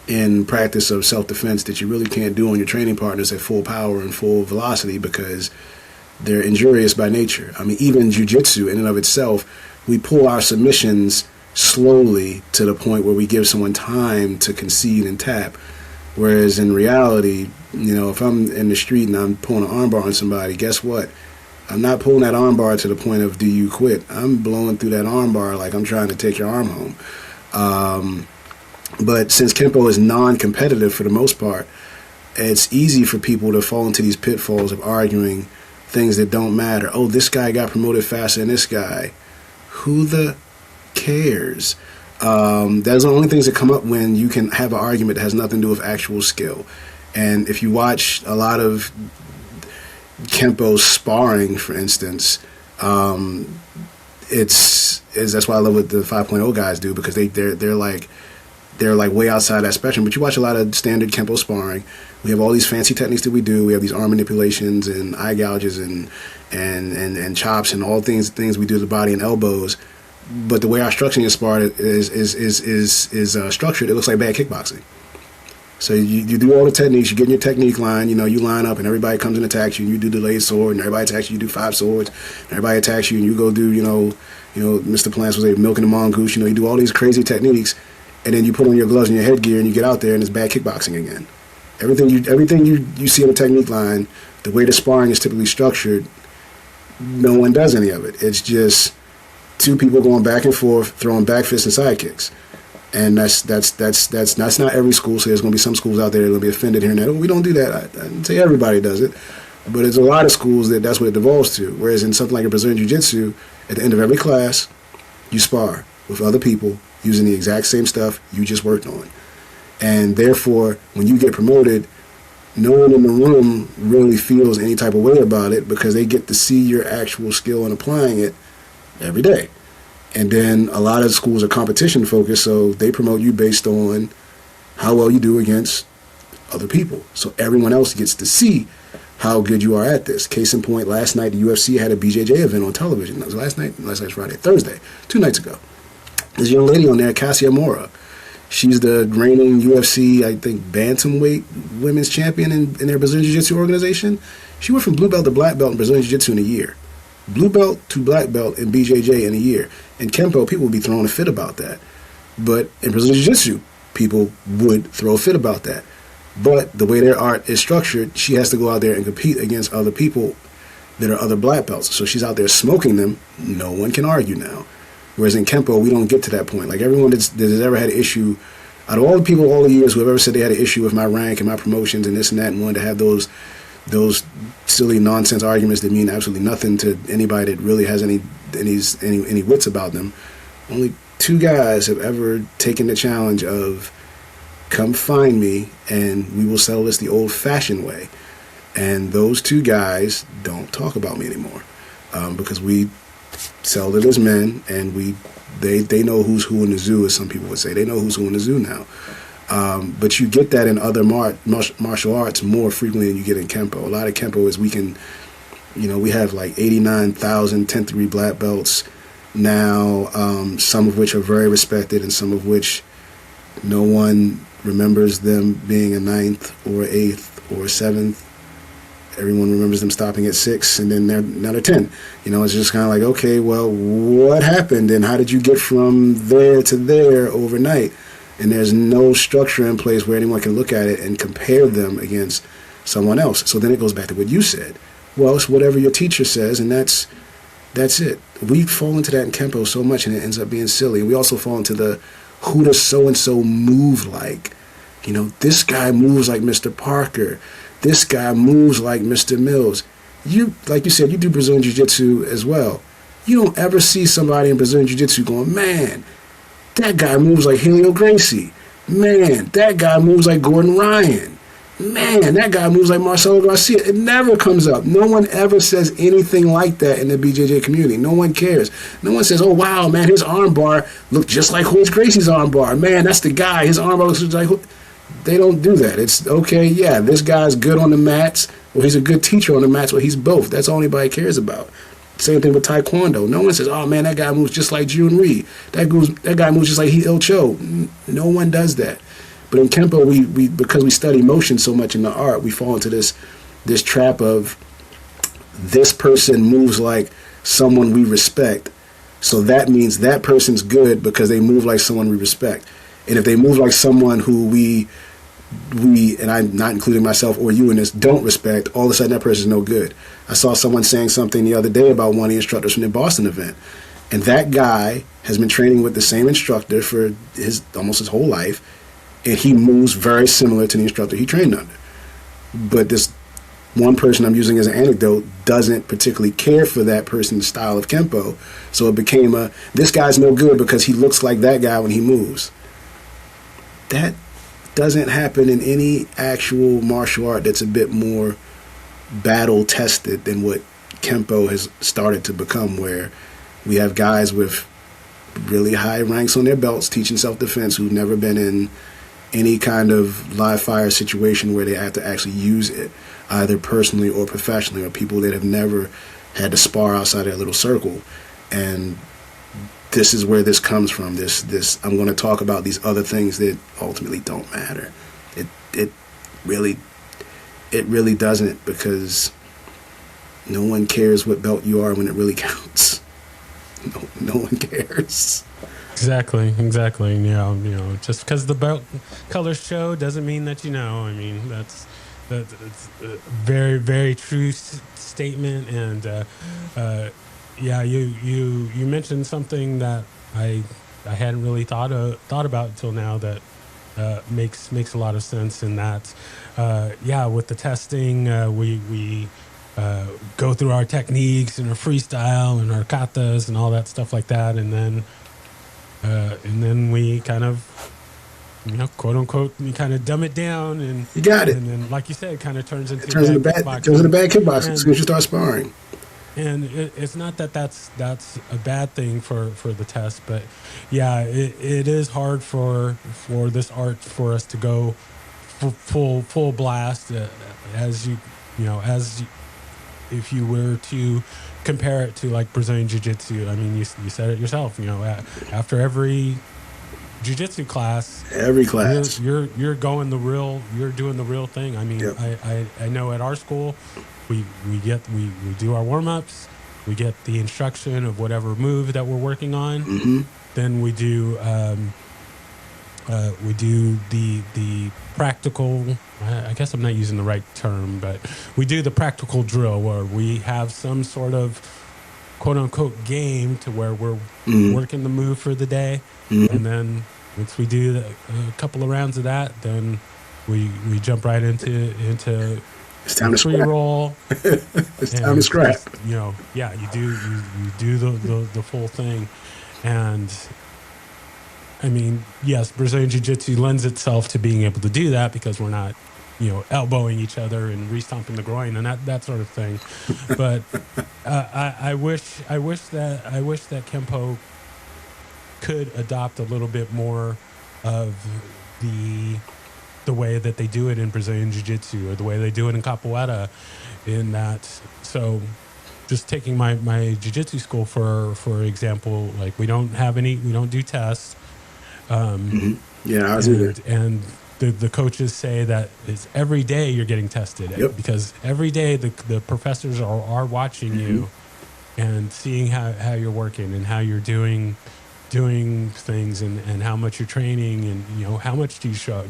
in practice of self-defense that you really can't do on your training partners at full power and full velocity, because they're injurious by nature. I mean, even jiu-jitsu in and of itself, we pull our submissions slowly to the point where we give someone time to concede and tap. Whereas in reality, if I'm in the street and I'm pulling an armbar on somebody, guess what? I'm not pulling that armbar to the point of do you quit. I'm blowing through that armbar like I'm trying to take your arm home. But since Kenpo is non-competitive for the most part, it's easy for people to fall into these pitfalls of arguing things that don't matter. Oh, this guy got promoted faster than this guy. Who the cares? Those are the only things that come up when you can have an argument that has nothing to do with actual skill. And if you watch a lot of Kenpo sparring, for instance, that's why I love what the 5.0 guys do, because they're like way outside that spectrum. But you watch a lot of standard Kenpo sparring. We have all these fancy techniques that we do. We have these arm manipulations and eye gouges and chops and all things we do to the body and elbows. But the way our structuring is sparred is structured. It looks like bad kickboxing. So you do all the techniques. You get in your technique line. You line up and everybody comes and attacks you. And you do delayed sword, and everybody attacks you. You do 5 swords. And everybody attacks you, and you go do Mr. Plants was milking the mongoose. You do all these crazy techniques, and then you put on your gloves and your headgear, and you get out there, and it's bad kickboxing again. Everything you see in the technique line, the way the sparring is typically structured, no one does any of it. It's just two people going back and forth, throwing back fists and side kicks. And that's not every school. So there's going to be some schools out there that are going to be offended here and there. We don't do that. I didn't say everybody does it, but there's a lot of schools that's what it devolves to. Whereas in something like a Brazilian Jiu-Jitsu, at the end of every class, you spar with other people using the exact same stuff you just worked on. And therefore, when you get promoted, no one in the room really feels any type of way about it, because they get to see your actual skill in applying it every day. And then a lot of schools are competition focused, so they promote you based on how well you do against other people. So everyone else gets to see how good you are at this. Case in point, last night the UFC had a BJJ event on television. That was last night Friday, Thursday, 2 nights ago. There's a young lady on there, Cassia Mora. She's the reigning UFC, I think, bantamweight women's champion in their Brazilian Jiu-Jitsu organization. She went from blue belt to black belt in Brazilian Jiu-Jitsu in a year. Blue belt to black belt in BJJ in a year. In Kenpo, people would be throwing a fit about that. But in Brazilian Jiu-Jitsu, people would throw a fit about that. But the way their art is structured, she has to go out there and compete against other people that are other black belts. So she's out there smoking them. No one can argue now. Whereas in Kenpo, we don't get to that point. Like everyone that has ever had an issue, out of all the people all the years who have ever said they had an issue with my rank and my promotions and this and that, and wanted to have those silly nonsense arguments that mean absolutely nothing to anybody that really has any wits about them. Only 2 guys have ever taken the challenge of, come find me and we will settle this the old-fashioned way. And those 2 guys don't talk about me anymore, because we settled it as men, and they know who's who in the zoo, as some people would say. They know who's who in the zoo now. But you get that in other martial arts more frequently than you get in Kenpo. A lot of Kenpo is we have like 89,000 10th degree black belts now, some of which are very respected and some of which no one remembers them being a 9th or 8th or 7th. Everyone remembers them stopping at 6, and then now they're 10. It's just kind of like, okay, well, what happened, and how did you get from there to there overnight? And there's no structure in place where anyone can look at it and compare them against someone else. So then it goes back to what you said. Well, it's whatever your teacher says, and that's it. We fall into that in Kenpo so much, and it ends up being silly. And we also fall into the, who does so-and-so move like? This guy moves like Mr. Parker. This guy moves like Mr. Mills. You, like you said, you do Brazilian Jiu-Jitsu as well. You don't ever see somebody in Brazilian Jiu-Jitsu going, man, that guy moves like Helio Gracie. Man, that guy moves like Gordon Ryan. Man, that guy moves like Marcelo Garcia. It never comes up. No one ever says anything like that in the BJJ community. No one cares. No one says, oh, wow, man, his armbar looked just like Horace Gracie's armbar. Man, that's the guy. His armbar looks just like... They don't do that. It's, okay, yeah, this guy's good on the mats, or he's a good teacher on the mats, or he's both. That's all anybody cares about. Same thing with Taekwondo. No one says, oh, man, that guy moves just like Jun Ree. That guy moves just like Il Cho. No one does that. But in Kenpo, we because we study motion so much in the art, we fall into this trap of, this person moves like someone we respect, So that means that person's good because they move like someone we respect. And if they move like someone who we and I'm not including myself or you in this, don't respect, all of a sudden that person's no good. I saw someone saying something the other day about one of the instructors from the Boston event. And that guy has been training with the same instructor for almost his whole life. And he moves very similar to the instructor he trained under. But this one person I'm using as an anecdote doesn't particularly care for that person's style of Kenpo. So it became this guy's no good because he looks like that guy when he moves. That doesn't happen in any actual martial art that's a bit more battle tested than what Kenpo has started to become, where we have guys with really high ranks on their belts teaching self-defense who've never been in any kind of live fire situation where they have to actually use it, either personally or professionally, or people that have never had to spar outside their little circle. And this is where this comes from. This I'm going to talk about these other things that ultimately don't matter. It really doesn't, because no one cares what belt you are when it really counts. No one cares. Exactly. Just because the belt colors show doesn't mean that you know. I mean, that's a very, very true statement. And you mentioned something that I hadn't really thought about until now that makes a lot of sense. In that, with the testing, we go through our techniques and our freestyle and our katas and all that stuff like that, and then we kind of, quote unquote, we kind of dumb it down, and you got it. And then, like you said, it kind of turns into bad kickboxing as soon as you start sparring. And it's not that that's a bad thing for the test, but it is hard for this art for us to go full blast if you were to compare it to like Brazilian Jiu-Jitsu. I mean, you said it yourself. After every Jiu-Jitsu class, you're doing the real thing. I mean, yep. I know at our school, we do our warm-ups, we get the instruction of whatever move that we're working on. Mm-hmm. Then we do the practical, I guess I'm not using the right term, but we do the practical drill where we have some sort of quote unquote game to where we're working the move for the day. Mm-hmm. And then once we do a couple of rounds of that, then we jump right into it's time to free scrap. Roll. It's time to scrap. You do the full thing. And I mean, yes, Brazilian Jiu-Jitsu lends itself to being able to do that because we're not, elbowing each other and re-stomping the groin and that sort of thing. But I wish that Kenpo could adopt a little bit more of the way that they do it in Brazilian Jiu-Jitsu or the way they do it in Capoeira. In that, so just taking my Jiu-Jitsu school for example, like we don't do tests. Yeah, I was either. And the coaches say that it's every day you're getting tested. Yep. Because every day the professors are watching you and seeing how you're working and how you're doing things and how much you're training and how much do you show up?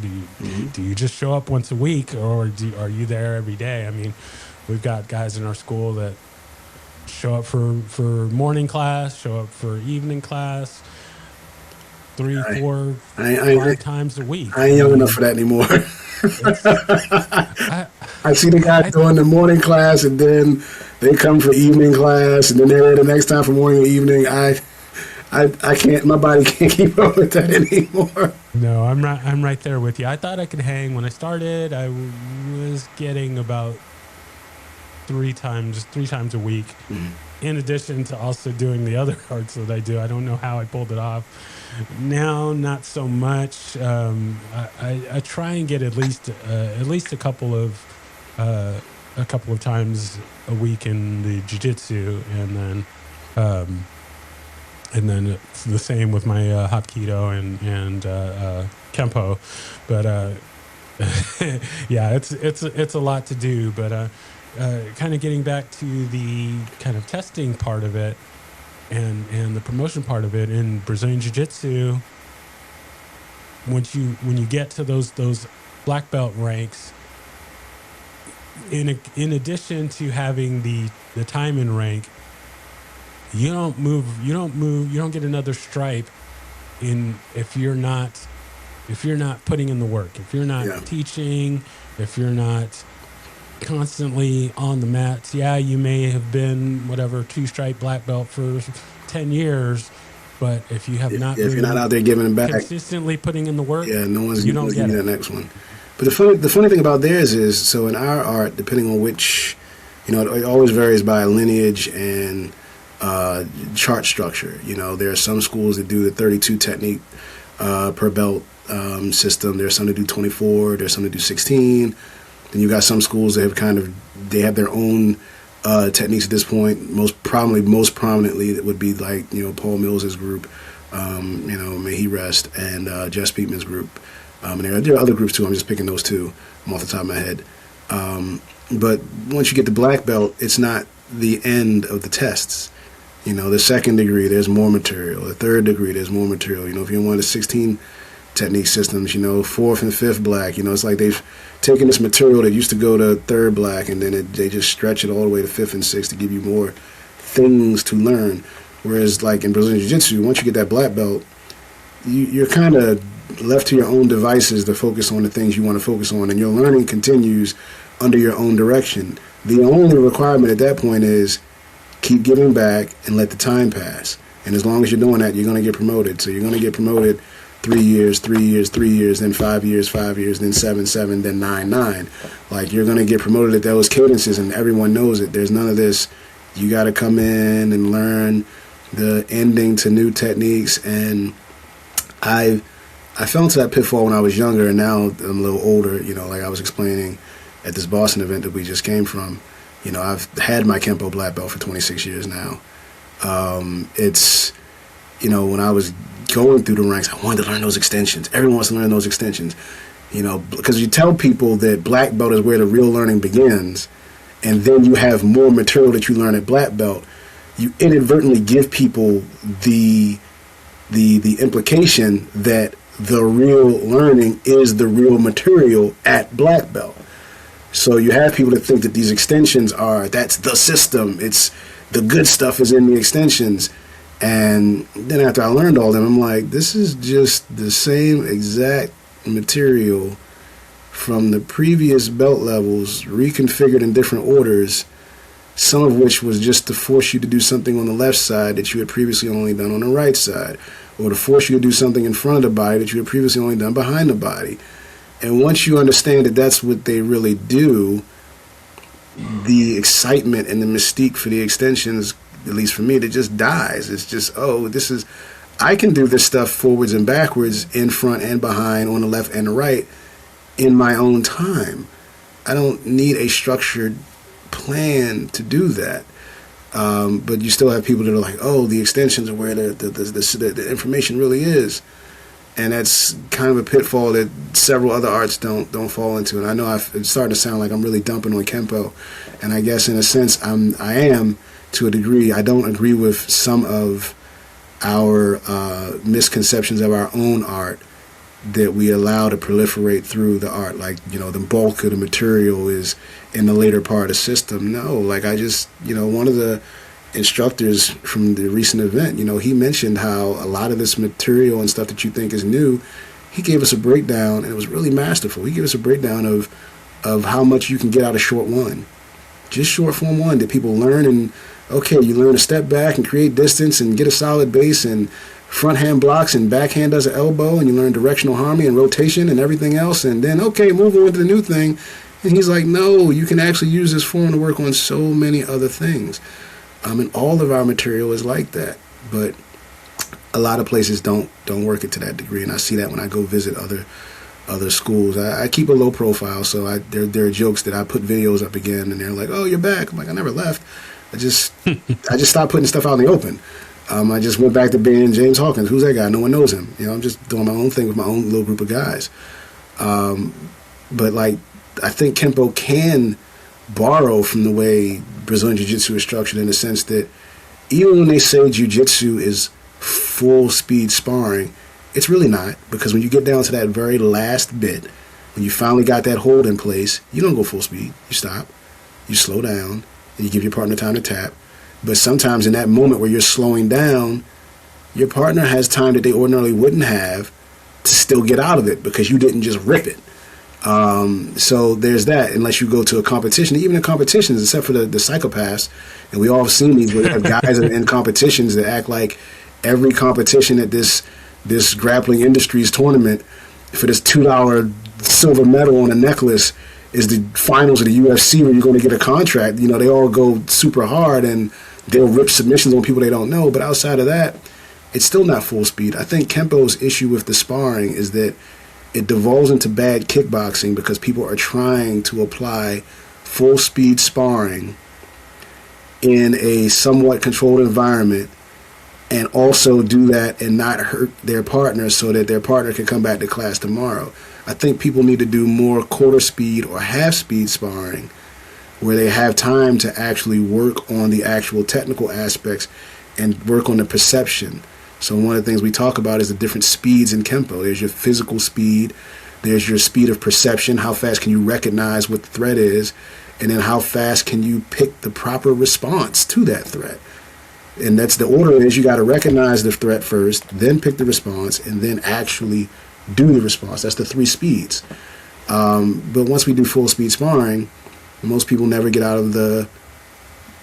Do you just show up once a week or are you there every day? I mean, we've got guys in our school that show up for morning class, show up for evening class, 3, 4, 5 times a week. I ain't young enough for that anymore. I see the guys doing the morning class and then they come for evening class and then they're there the next time for morning or evening. I can't. My body can't keep up with that anymore. No, I'm right there with you. I thought I could hang when I started. I was getting about 3 times a week, in addition to also doing the other arts that I do. I don't know how I pulled it off. Now, not so much. I try and get at least a couple of times a week in the jiu-jitsu, and then it's the same with my Hapkido and Kenpo. But it's a lot to do. But kind of getting back to the kind of testing part of it, and the promotion part of it in Brazilian Jiu-Jitsu. When you get to those black belt ranks, in addition to having the time in rank, you don't get another stripe if you're not putting in the work, if you're not teaching, if you're not constantly on the mats. Yeah, you may have been 2-stripe black belt for 10 years, but if you have not, if you're not out there giving it back, consistently putting in the work, no one's you don't get that next one. But the funny thing about theirs is, so in our art, depending on which, it always varies by lineage and chart structure. There are some schools that do the 32 technique per belt system. There are some that do 24. There's some that do 16. Then you got some schools that have have their own techniques at this point. Most prominently, it would be like Paul Mills's group, may he rest, and Jess Peetman's group. And there are other groups too. I'm just picking those two off the top of my head. But once you get to black belt, it's not the end of the tests. The second degree, there's more material. The third degree, there's more material. If you're in one of the 16 technique systems, fourth and fifth black, it's like they've taken this material that used to go to third black, and then they just stretch it all the way to fifth and sixth to give you more things to learn. Whereas like in Brazilian Jiu-Jitsu, once you get that black belt, you're kind of left to your own devices to focus on the things you want to focus on, and your learning continues under your own direction. The only requirement at that point is keep giving back and let the time pass. And as long as you're doing that, you're going to get promoted. So you're going to get promoted 3 years, 3 years, 3 years, then 5 years, 5 years, then 7, 7, then 9, 9. Like, you're going to get promoted at those cadences, and everyone knows it. There's none of this, you got to come in and learn the ending to new techniques. And I fell into that pitfall when I was younger, and now I'm a little older, like I was explaining at this Boston event that we just came from. I've had my Kenpo black belt for 26 years now. It's, when I was going through the ranks, I wanted to learn those extensions. Everyone wants to learn those extensions, because you tell people that black belt is where the real learning begins, and then you have more material that you learn at black belt. You inadvertently give people the implication that the real learning is the real material at black belt. So you have people that think that these extensions that's the system. It's the good stuff is in the extensions. And then after I learned all of them, I'm like, this is just the same exact material from the previous belt levels, reconfigured in different orders, some of which was just to force you to do something on the left side that you had previously only done on the right side, or to force you to do something in front of the body that you had previously only done behind the body. And once you understand that that's what they really do, the excitement and the mystique for the extensions, at least for me, it just dies. It's just, I can do this stuff forwards and backwards, in front and behind, on the left and the right, in my own time. I don't need a structured plan to do that. But you still have people that are like, the extensions are where the information really is. And that's kind of a pitfall that several other arts don't fall into. And I know it's starting to sound like I'm really dumping on Kenpo. And I guess in a sense I am to a degree. I don't agree with some of our misconceptions of our own art that we allow to proliferate through the art. Like, the bulk of the material is in the later part of the system. No, like I just, one of the instructors from the recent event, he mentioned how a lot of this material and stuff that you think is new, he gave us a breakdown, and it was really masterful. He gave us a breakdown of how much you can get out of short one. Just short form one that people learn, and you learn to step back and create distance and get a solid base, and front hand blocks and backhand does an elbow, and you learn directional harmony and rotation and everything else, and then move on to the new thing. And he's like, no, you can actually use this form to work on so many other things. And all of our material is like that, but a lot of places don't work it to that degree, and I see that when I go visit other schools. I keep a low profile, so there are jokes that I put videos up again, and they're like, "Oh, you're back." I'm like, I never left. I just stopped putting stuff out in the open. I just went back to being James Hawkins. Who's that guy? No one knows him. I'm just doing my own thing with my own little group of guys. But like, I think Kenpo can borrow from the way Brazilian Jiu-Jitsu is structured, in the sense that even when they say jujitsu is full speed sparring, it's really not, because when you get down to that very last bit, when you finally got that hold in place, you don't go full speed. You stop, you slow down, and you give your partner time to tap. But sometimes in that moment where you're slowing down, your partner has time that they ordinarily wouldn't have to still get out of it because you didn't just rip it. So there's that, unless you go to a competition. Even in competitions, except for the psychopaths, and we all have seen these where you have guys in competitions that act like every competition at this grappling industries tournament for this $2 silver medal on a necklace is the finals of the UFC where you're going to get a contract. You know, they all go super hard and they'll rip submissions on people they don't know. But outside of that, it's still not full speed. I think Kenpo's issue with the sparring is that it devolves into bad kickboxing because people are trying to apply full speed sparring in a somewhat controlled environment and also do that and not hurt their partner so that their partner can come back to class tomorrow. I think people need to do more quarter speed or half speed sparring where they have time to actually work on the actual technical aspects and work on the perception. So one of the things we talk about is the different speeds in Kenpo. There's your physical speed, there's your speed of perception, how fast can you recognize what the threat is, and then how fast can you pick the proper response to that threat. And that's the order is you got to recognize the threat first, then pick the response, and then actually do the response. That's the 3 speeds. But once we do full speed sparring, most people never get out of the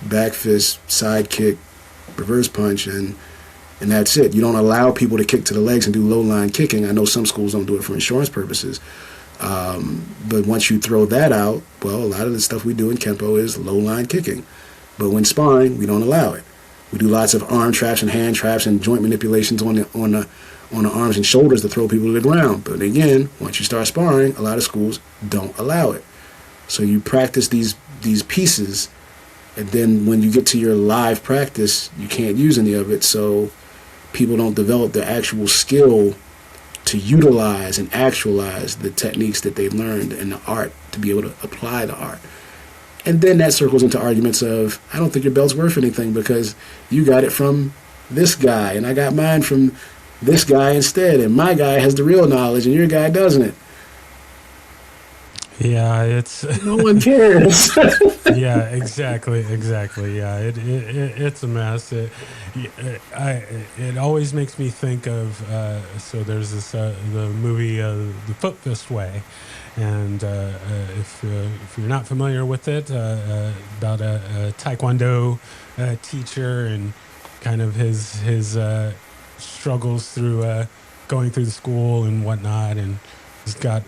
back fist, side kick, reverse punch, and that's it. You don't allow people to kick to the legs and do low line kicking. I know some schools don't do it for insurance purposes. But once you throw that out, well, a lot of the stuff we do in Kenpo is low line kicking. But when sparring, we don't allow it. We do lots of arm traps and hand traps and joint manipulations on the arms and shoulders to throw people to the ground. But again, once you start sparring, a lot of schools don't allow it. So you practice these pieces, and then when you get to your live practice, you can't use any of it. So people don't develop the actual skill to utilize and actualize the techniques that they've learned in the art to be able to apply the art. And then that circles into arguments of, I don't think your belt's worth anything because you got it from this guy and I got mine from this guy instead, and my guy has the real knowledge and your guy doesn't. Yeah, it's no one cares. Yeah, exactly. Yeah, it's a mess. It always makes me think of so there's this the movie The Foot Fist Way, and if you're not familiar with it, about a Taekwondo teacher and kind of his struggles through going through the school and whatnot, and he's got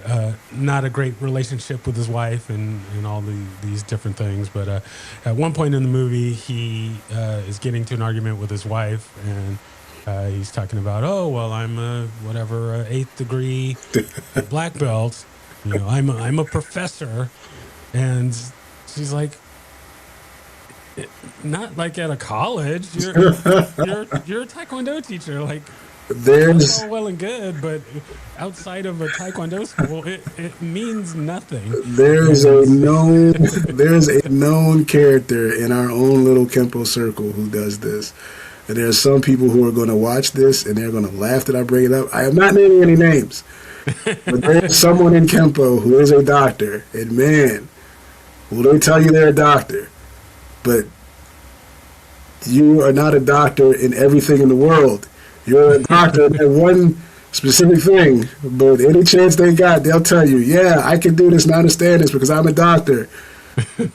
not a great relationship with his wife and all these different things. But at one point in the movie, he is getting to an argument with his wife, and he's talking about, oh, well, I'm a 8th degree black belt. You know, I'm a professor. And she's like, not like at a college. You're a Taekwondo teacher. Like, that's all well and good, but outside of a Taekwondo school, it means nothing. There's a known character in our own little Kenpo circle who does this. And there are some people who are going to watch this and they're going to laugh that I bring it up. I am not naming any names, but there's someone in Kenpo who is a doctor, and man, will they tell you they're a doctor? But you are not a doctor in everything in the world. You're a doctor at one specific thing, but any chance they got, they'll tell you, yeah, I can do this and understand this because I'm a doctor.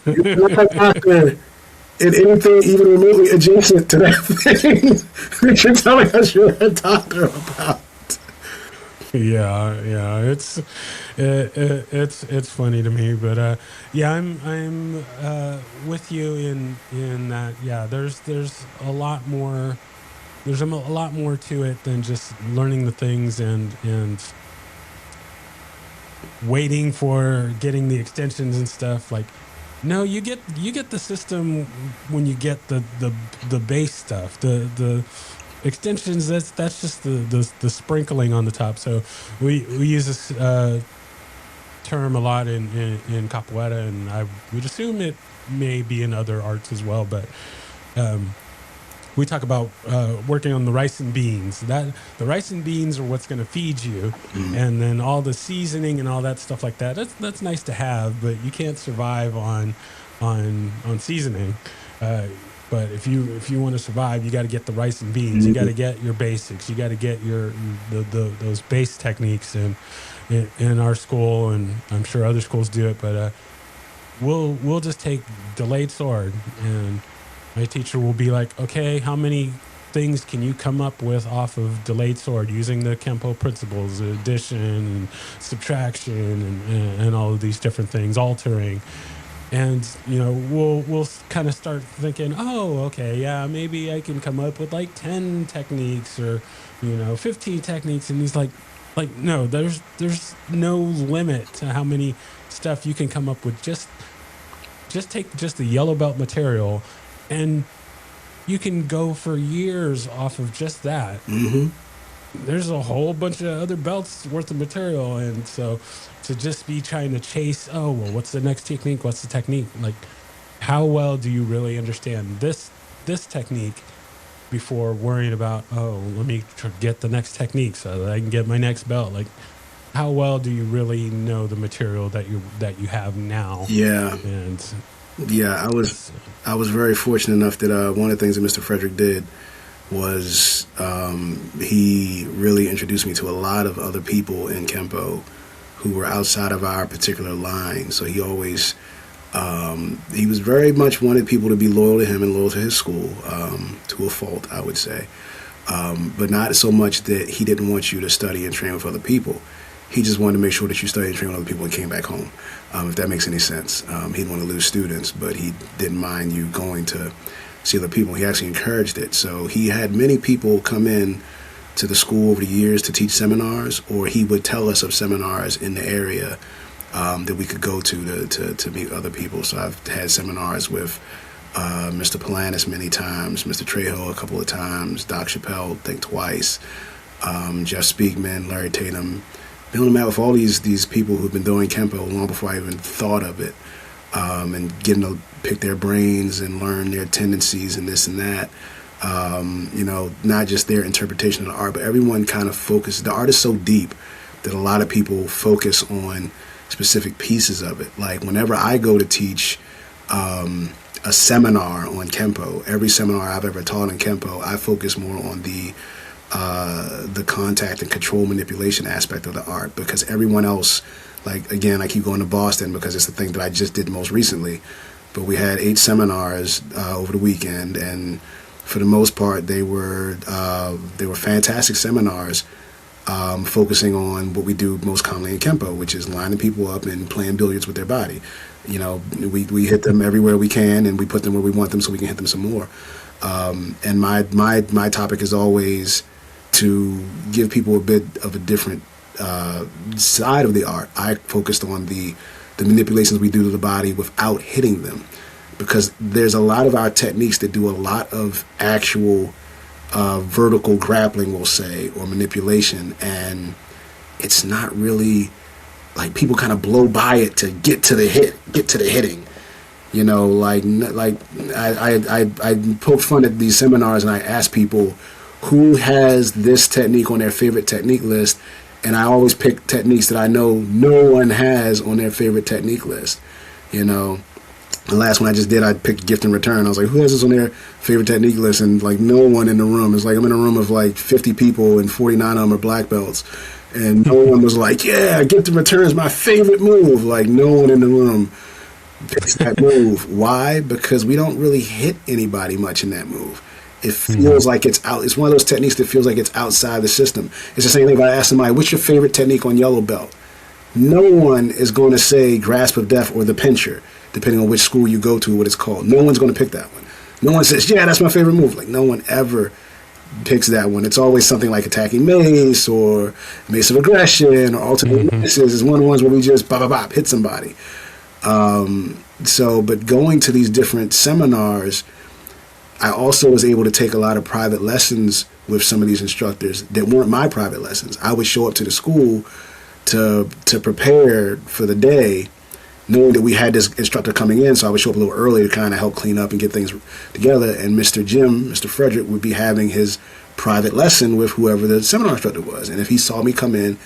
You're not a doctor in anything even remotely adjacent to that thing that you're telling us you're a doctor about. Yeah, it's funny to me, but yeah, I'm with you in that. Yeah, there's a lot more. There's a lot more to it than just learning the things and waiting for getting the extensions and stuff. Like, no, you get the system when you get the base stuff. The extensions, that's just the sprinkling on the top. So we use this term a lot in capoeira, and I would assume it may be in other arts as well, but we talk about working on the rice and beans. That the rice and beans are what's going to feed you, and then all the seasoning and all that stuff like that. That's nice to have, but you can't survive on seasoning. But if you want to survive, you got to get the rice and beans. You got to get your basics. You got to get those base techniques. And in our school, and I'm sure other schools do it, but we'll just take delayed sword, and my teacher will be like, okay, how many things can you come up with off of delayed sword using the Kenpo principles, addition and subtraction and all of these different things, altering. And we'll kind of start thinking, oh, okay, yeah, maybe I can come up with like 10 techniques or 15 techniques. And he's like no, there's no limit to how many stuff you can come up with. Just take just the yellow belt material, and you can go for years off of just that. There's a whole bunch of other belts worth of material, and so to just be trying to chase, oh, well, what's the next technique? What's the technique? Like, how well do you really understand this technique before worrying about, oh, let me get the next technique so that I can get my next belt? Like, how well do you really know the material that you have now? Yeah. And yeah, I was very fortunate enough that one of the things that Mr. Frederick did was he really introduced me to a lot of other people in Kenpo who were outside of our particular line. So he always, he was very much wanted people to be loyal to him and loyal to his school, to a fault, I would say. But not so much that he didn't want you to study and train with other people. He just wanted to make sure that you studied and trained with other people and came back home, if that makes any sense. He didn't want to lose students, but he didn't mind you going to see other people. He actually encouraged it. So he had many people come in to the school over the years to teach seminars, or he would tell us of seminars in the area that we could go to meet other people. So I've had seminars with Mr. Polanis many times, Mr. Trejo a couple of times, Doc Chappelle, I think twice, Jeff Speakman, Larry Tatum. Been on the mat with all these people who've been doing Kenpo long before I even thought of it, and getting to pick their brains and learn their tendencies and this and that. Not just their interpretation of the art, but everyone kind of focuses. The art is so deep that a lot of people focus on specific pieces of it. Like whenever I go to teach a seminar on Kenpo, every seminar I've ever taught on Kenpo, I focus more on the contact and control manipulation aspect of the art, because everyone else, like again, I keep going to Boston because it's the thing that I just did most recently, but we had 8 seminars over the weekend, and for the most part they were fantastic seminars, focusing on what we do most commonly in Kenpo, which is lining people up and playing billiards with their body. We hit them everywhere we can, and we put them where we want them so we can hit them some more. And my topic is always to give people a bit of a different side of the art. I focused on the manipulations we do to the body without hitting them, because there's a lot of our techniques that do a lot of actual vertical grappling, we'll say, or manipulation, and it's not really like people kind of blow by it to get to the hitting. I poke fun at these seminars and I ask people who has this technique on their favorite technique list, and I always pick techniques that I know no one has on their favorite technique list. The last one I just did, I picked gift and return. I was like, who has this on their favorite technique list? And like no one in the room. It's like I'm in a room of like 50 people and 49 of them are black belts. And no one was like, yeah, gift and return is my favorite move. Like no one in the room picks that move. Why? Because we don't really hit anybody much in that move. It feels like it's out. It's one of those techniques that feels like it's outside the system. It's the same thing if I ask somebody, what's your favorite technique on yellow belt? No one is going to say grasp of death or the pincher, depending on which school you go to, what it's called. No one's going to pick that one. No one says, yeah, that's my favorite move. Like no one ever picks that one. It's always something like attacking mace or mace of aggression or alternate maces is one of the ones where we just hit somebody. But going to these different seminars, I also was able to take a lot of private lessons with some of these instructors that weren't my private lessons. I would show up to the school to prepare for the day, knowing that we had this instructor coming in, so I would show up a little early to kind of help clean up and get things together. And Mr. Frederick would be having his private lesson with whoever the seminar instructor was. And if he saw me come in,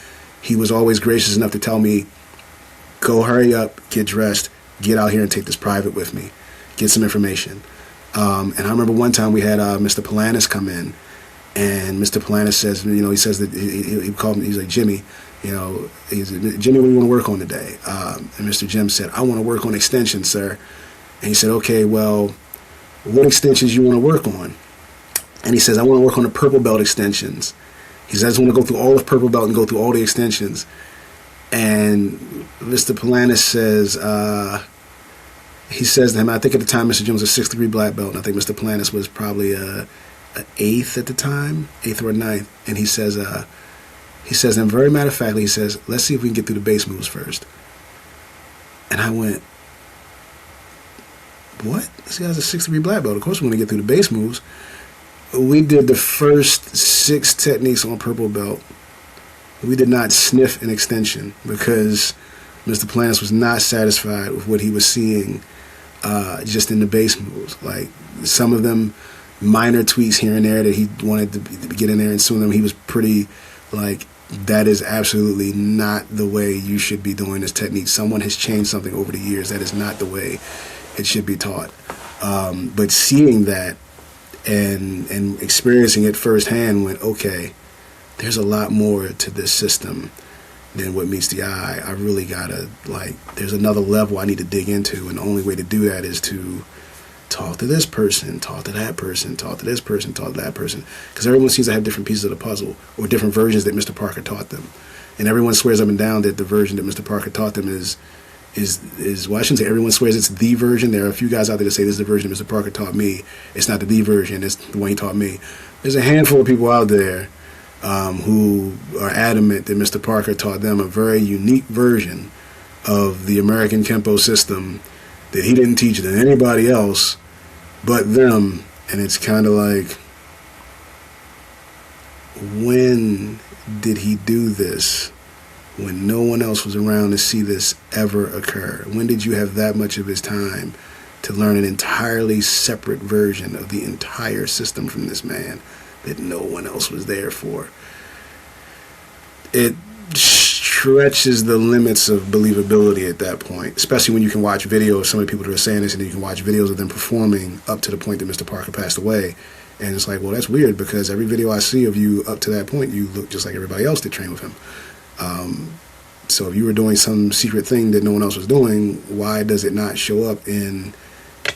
he was always gracious enough to tell me, go hurry up, get dressed, get out here and take this private with me, get some information. And I remember one time we had Mr. Polanis come in, and Mr. Polanis says, he says that he called me, he's like, Jimmy, Jimmy, what do you want to work on today? And Mr. Jim said, I want to work on extensions, sir. And he said, okay, well, what extensions you want to work on? And he says, I want to work on the purple belt extensions. He says, I just want to go through all of purple belt and go through all the extensions. And Mr. Polanis says, he says to him, I think at the time Mr. Jim was a 6th degree black belt, and I think Mr. Polanis was probably a 8th at the time, 8th or 9th. And he says, and very matter of factly, he says, let's see if we can get through the base moves first. And I went, what? This guy's a 6th degree black belt. Of course we're going to get through the base moves. We did the first 6 techniques on purple belt. We did not sniff an extension because Mr. Polanis was not satisfied with what he was seeing just in the base moves. Like some of them, minor tweaks here and there that he wanted to get in there, and some of them he was pretty like, that is absolutely not the way you should be doing this technique. Someone has changed something over the years. That is not the way it should be taught. But seeing that and experiencing it firsthand went, okay, there's a lot more to this system than what meets the eye. I really gotta, there's another level I need to dig into, and the only way to do that is to talk to this person, talk to that person, talk to this person, talk to that person, because everyone seems to have different pieces of the puzzle or different versions that Mr. Parker taught them, and everyone swears up and down that the version that Mr. Parker taught them is well, I shouldn't say everyone swears it's the version. There are a few guys out there that say this is the version that Mr. Parker taught me. It's not the version, it's the one he taught me. There's a handful of people out there who are adamant that Mr. Parker taught them a very unique version of the American Kenpo system that he didn't teach to anybody else but them. And it's kind of like, when did he do this when no one else was around to see this ever occur? When did you have that much of his time to learn an entirely separate version of the entire system from this man that no one else was there for? It stretches the limits of believability at that point, especially when you can watch videos of some of the people that are saying this, and you can watch videos of them performing up to the point that Mr. Parker passed away. And it's like, well, that's weird, because every video I see of you up to that point, you look just like everybody else that trained with him. So if you were doing some secret thing that no one else was doing, why does it not show up in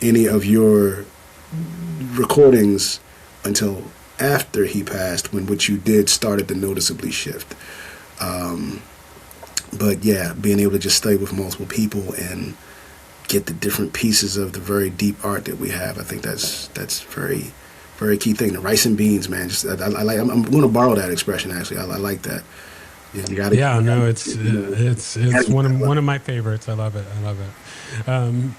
any of your recordings until after he passed, when what you did started to noticeably shift? But yeah, being able to just study with multiple people and get the different pieces of the very deep art that we have, I think that's very, very key thing. The rice and beans, man. Just I'm going to borrow that expression. Actually, I like that. You gotta, it's one of my favorites. I love it.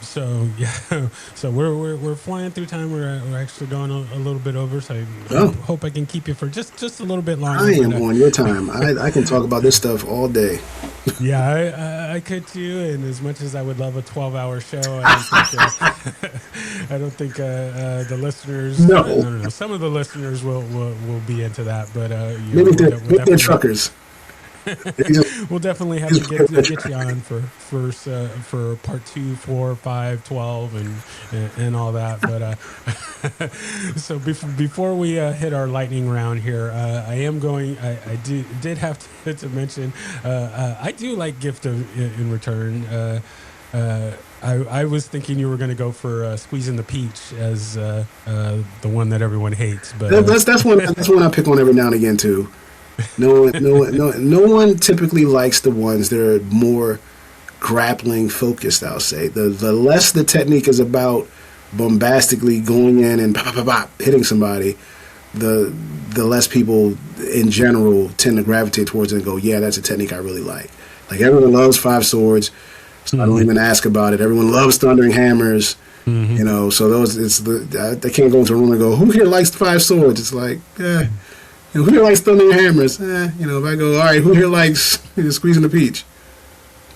So we're flying through time. We're actually going a little bit over. So I hope I can keep you for just a little bit longer. I am on your time. I can talk about this stuff all day. Yeah, I could too. And as much as I would love a 12-hour show, I don't think the listeners. No. Some of the listeners will be into that, but maybe they're truckers. We'll definitely have to get you on for part 2, 4, 5, 12, and all that. But so before we hit our lightning round here, I did have to mention I do like gift in return. I was thinking you were going to go for squeezing the peach as the one that everyone hates, but that's one I pick on every now and again too. No one typically likes the ones that are more grappling focused, I'll say. The less the technique is about bombastically going in and hitting somebody, the less people in general tend to gravitate towards it and go, yeah, that's a technique I really like. Like, everyone loves five swords, so I don't even ask about it. Everyone loves thundering hammers. Mm-hmm. So those, I can't go into a room and go, who here likes five swords? It's like, who here likes thundering hammers? If I go, all right, who here likes squeezing the peach?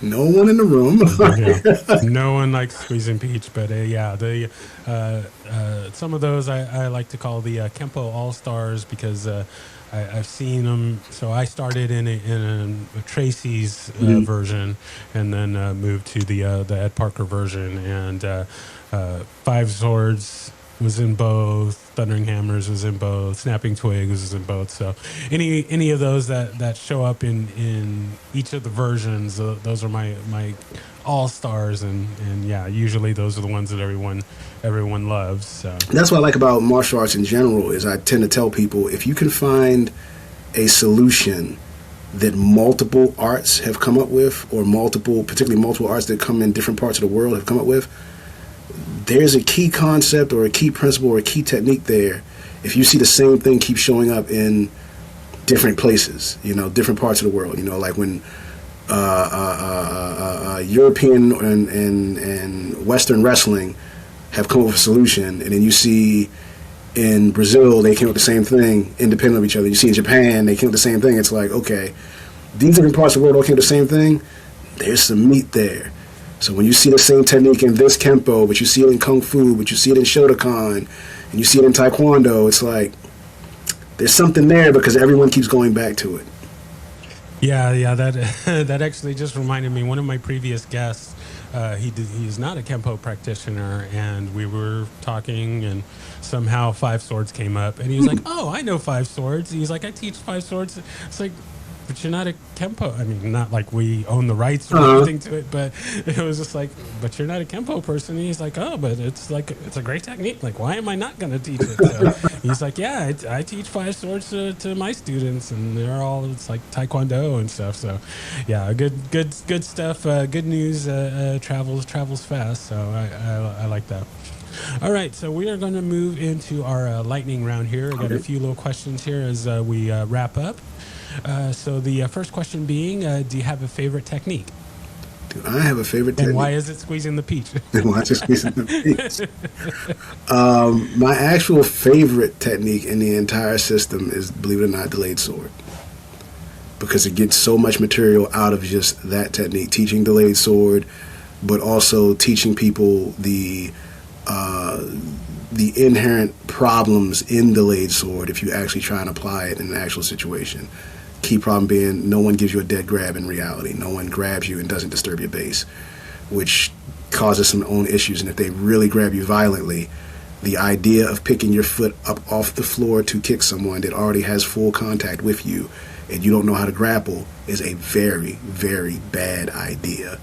No one in the room. Yeah, no one likes squeezing peach, but yeah, some of those I like to call the Kenpo All Stars because I've seen them. So I started in a Tracy's version, and then moved to the Ed Parker version, and Five Swords was in both. Thundering Hammers was in both. Snapping Twigs was in both. So any of those that show up in each of the versions, those are my all stars, and yeah, usually those are the ones that everyone loves. So That's what I like about martial arts in general is I tend to tell people if you can find a solution that multiple arts have come up with, or particularly multiple arts that come in different parts of the world have come up with, there's a key concept or a key principle or a key technique there. If you see the same thing keep showing up in different places, different parts of the world, like when European and Western wrestling have come up with a solution, and then you see in Brazil they came up with the same thing independent of each other. You see in Japan they came up with the same thing. It's like, okay, these different parts of the world all came up with the same thing. There's some meat there. So when you see the same technique in this Kenpo, but you see it in Kung Fu, but you see it in Shotokan, and you see it in Taekwondo, it's like there's something there because everyone keeps going back to it. Yeah, that actually just reminded me. One of my previous guests, he's not a Kenpo practitioner, and we were talking, and somehow Five Swords came up, and he was like, "Oh, I know Five Swords." He's like, "I teach Five Swords." It's like, but you're not a Kenpo. I mean, not like we own the rights or anything to it, but it was just like, but you're not a Kenpo person. And he's like, oh, but it's a great technique. Like, why am I not going to teach it? So he's like, yeah, I teach Five Swords to my students, and it's like Taekwondo and stuff. So, yeah, good stuff. Good news travels fast. So I like that. All right, so we are going to move into our lightning round here. I got a few little questions here as we wrap up. So the first question being, do you have a favorite technique? Do I have a favorite technique? And why is it squeezing the peach? And why is it squeezing the peach? My actual favorite technique in the entire system is, believe it or not, delayed sword. Because it gets so much material out of just that technique. Teaching delayed sword, but also teaching people the inherent problems in delayed sword if you actually try and apply it in an actual situation. Key problem being no one gives you a dead grab in reality. No one grabs you and doesn't disturb your base, which causes some own issues. And if they really grab you violently, the idea of picking your foot up off the floor to kick someone that already has full contact with you and you don't know how to grapple is a very, very bad idea.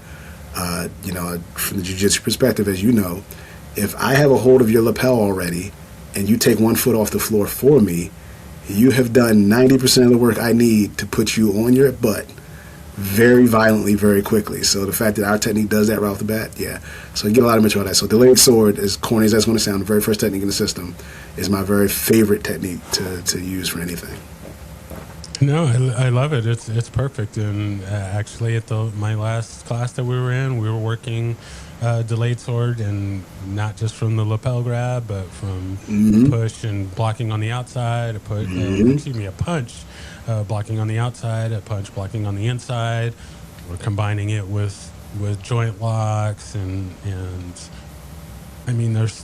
From the jiu-jitsu perspective, as you know, if I have a hold of your lapel already and you take one foot off the floor for me, you have done 90% of the work I need to put you on your butt very violently, very quickly. So the fact that our technique does that right off the bat, yeah. So you get a lot of material on that. So delayed sword, as corny as that's going to sound, the very first technique in the system is my very favorite technique to use for anything. No, I love it. It's perfect. And actually, at my last class that we were in, we were working delayed sword, and not just from the lapel grab, but from push and blocking on the outside, a punch blocking on the outside, a punch blocking on the inside. We're combining it with joint locks, and I mean, there's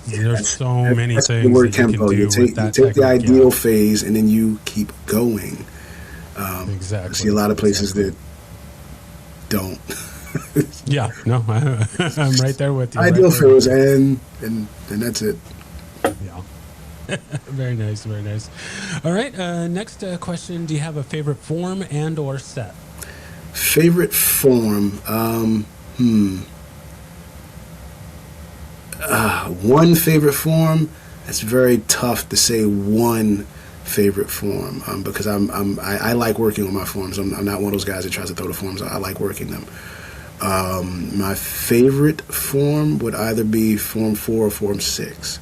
so many things that you can do with that technique. You take the ideal phase, and then you keep going. Exactly. I see a lot of places that don't. Yeah, no, I'm right there with you. Ideal phase, and that's it. Yeah. Very nice, very nice. All right, next question. Do you have a favorite form and or set? Favorite form? One favorite form? It's very tough to say one favorite form because I like working on my forms. I'm not one of those guys that tries to throw the forms. I like working them. My favorite form would either be Form 4 or Form 6.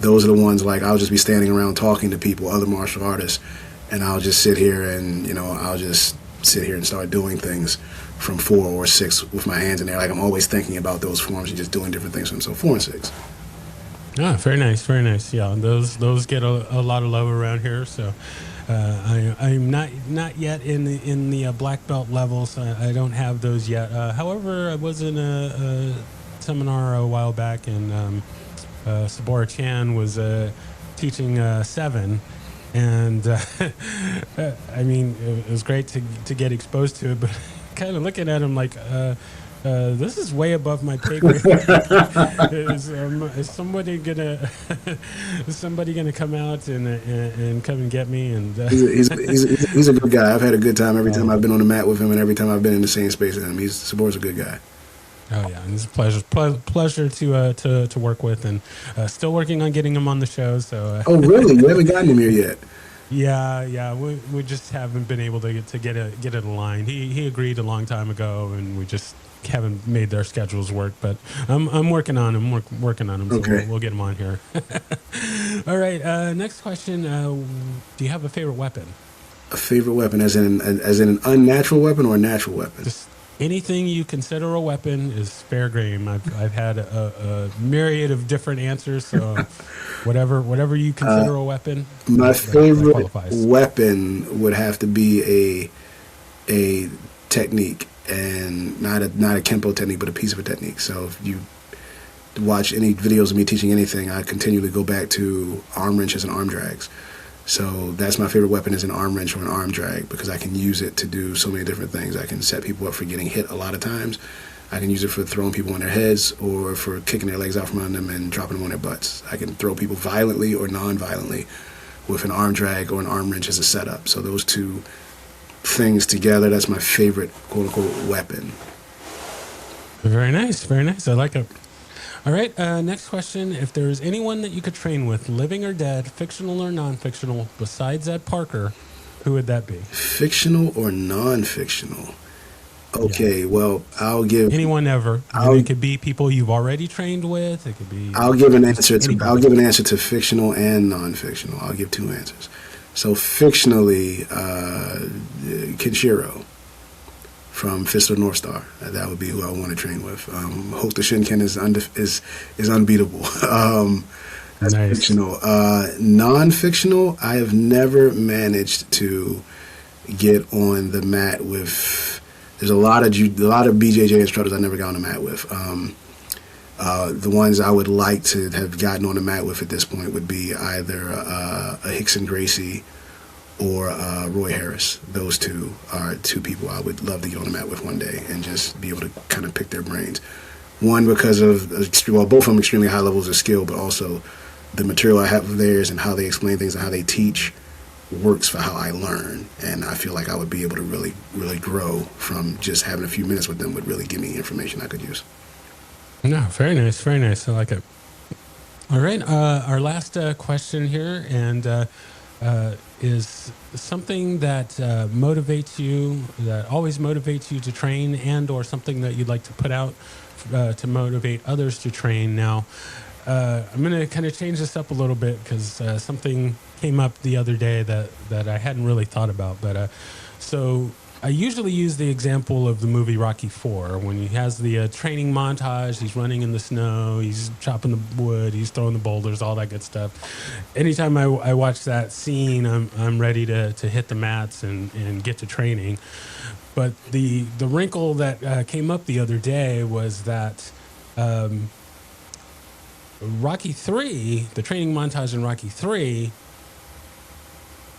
Those are the ones, like, I'll just be standing around talking to people, other martial artists, and I'll just sit here and, start doing things from 4 or 6 with my hands in there. Like, I'm always thinking about those forms and just doing different things from them. So 4 and 6. Ah, very nice, very nice. Yeah, those get a lot of love around here. So I'm not yet in the black belt levels. I don't have those yet. However, I was in a seminar a while back, and Sabora Chan was teaching 7, and I mean, it was great to get exposed to it, but kind of looking at him like. This is way above my pay grade. Is somebody gonna is somebody gonna come out and come and get me? And he's a good guy. I've had a good time every time I've been on the mat with him, and every time I've been in the same space with him. Sabor's a good guy. Oh yeah, and it's a pleasure to work with, and still working on getting him on the show. So oh really? You haven't gotten him here yet? Yeah, we just haven't been able to get it aligned. He agreed a long time ago, and we just haven't made their schedules work. But I'm working on him. Working on him. So okay. we'll get him on here. All right. Next question. Do you have a favorite weapon? A favorite weapon, as in an unnatural weapon or a natural weapon? Just anything you consider a weapon is fair game. I've had a myriad of different answers. So whatever you consider a weapon. My favorite weapon would have to be a technique, and not a Kenpo technique, but a piece of a technique. So if you watch any videos of me teaching anything, I continually go back to arm wrenches and arm drags. So that's my favorite weapon, is an arm wrench or an arm drag, because I can use it to do so many different things. I can set people up for getting hit a lot of times. I can use it for throwing people on their heads, or for kicking their legs out from under them and dropping them on their butts. I can throw people violently or non-violently with an arm drag or an arm wrench as a setup. So those two things together, that's my favorite quote-unquote weapon. Very nice, very nice. I like it. All right, next question. If there is anyone that you could train with, living or dead, fictional or non-fictional, besides Ed Parker, who would that be? Fictional or non-fictional? Okay, yeah. Well, I'll give anyone ever. It could be people you've already trained with. It could be. I'll give an answer to fictional and non-fictional. I'll give 2 answers. So fictionally, Kenshiro from Fist of the North Star. That would be who I want to train with. Hokuto Shinken is unbeatable. That's nice. Fictional. Non-fictional, I have never managed to get on the mat with. There's a lot of BJJ instructors I never got on the mat with. The ones I would like to have gotten on the mat with at this point would be either a Hickson Gracie or Roy Harris. Those two are 2 people I would love to get on the mat with one day and just be able to kind of pick their brains. One, because of both of them extremely high levels of skill, but also the material I have of theirs and how they explain things and how they teach works for how I learn. And I feel like I would be able to really, really grow from just having a few minutes with them. Would really give me information I could use. No, very nice, very nice. I like it. All right, our last question here, and is something that motivates you, that always motivates you to train, and or something that you'd like to put out to motivate others to train. Now, I'm going to kind of change this up a little bit, because something came up the other day that I hadn't really thought about. But so I usually use the example of the movie Rocky IV, when he has the training montage. He's running in the snow, he's chopping the wood, he's throwing the boulders, all that good stuff. Anytime I watch that scene, I'm ready to hit the mats and get to training. But the wrinkle that came up the other day was that Rocky III, the training montage in Rocky III,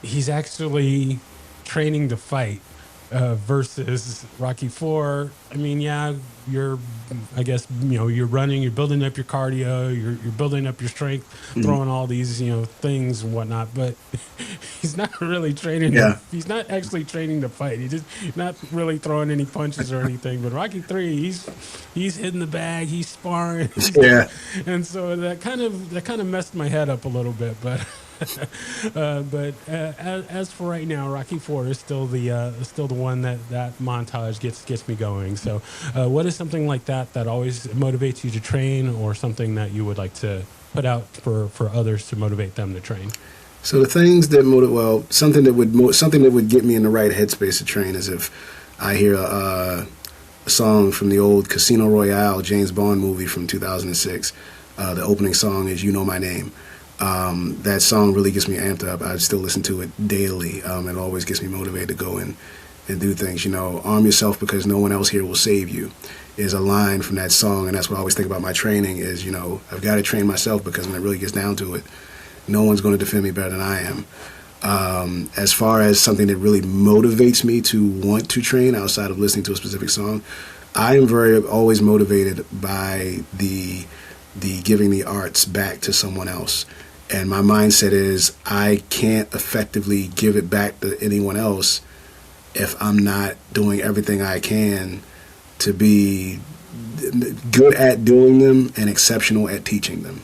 he's actually training to fight. Versus Rocky IV, I mean, yeah, you're running, you're building up your cardio, you're building up your strength, throwing all these, things and whatnot, but he's not really training. Yeah. He's not actually training to fight. He's not really throwing any punches or anything. But Rocky III, he's hitting the bag, he's sparring. Yeah. And so that kind of messed my head up a little bit, but. As for right now, Rocky IV is still the one that montage gets me going. So, what is something like that always motivates you to train, or something that you would like to put out for others to motivate them to train? So the things that something that would get me in the right headspace to train is if I hear a song from the old Casino Royale James Bond movie from 2006. The opening song is "You Know My Name." That song really gets me amped up. I still listen to it daily. It always gets me motivated to go and do things. Arm yourself because no one else here will save you is a line from that song. And that's what I always think about my training is, I've got to train myself because when it really gets down to it, no one's going to defend me better than I am. As far as something that really motivates me to want to train outside of listening to a specific song, I am always motivated by the giving the arts back to someone else. And my mindset is I can't effectively give it back to anyone else if I'm not doing everything I can to be good at doing them and exceptional at teaching them.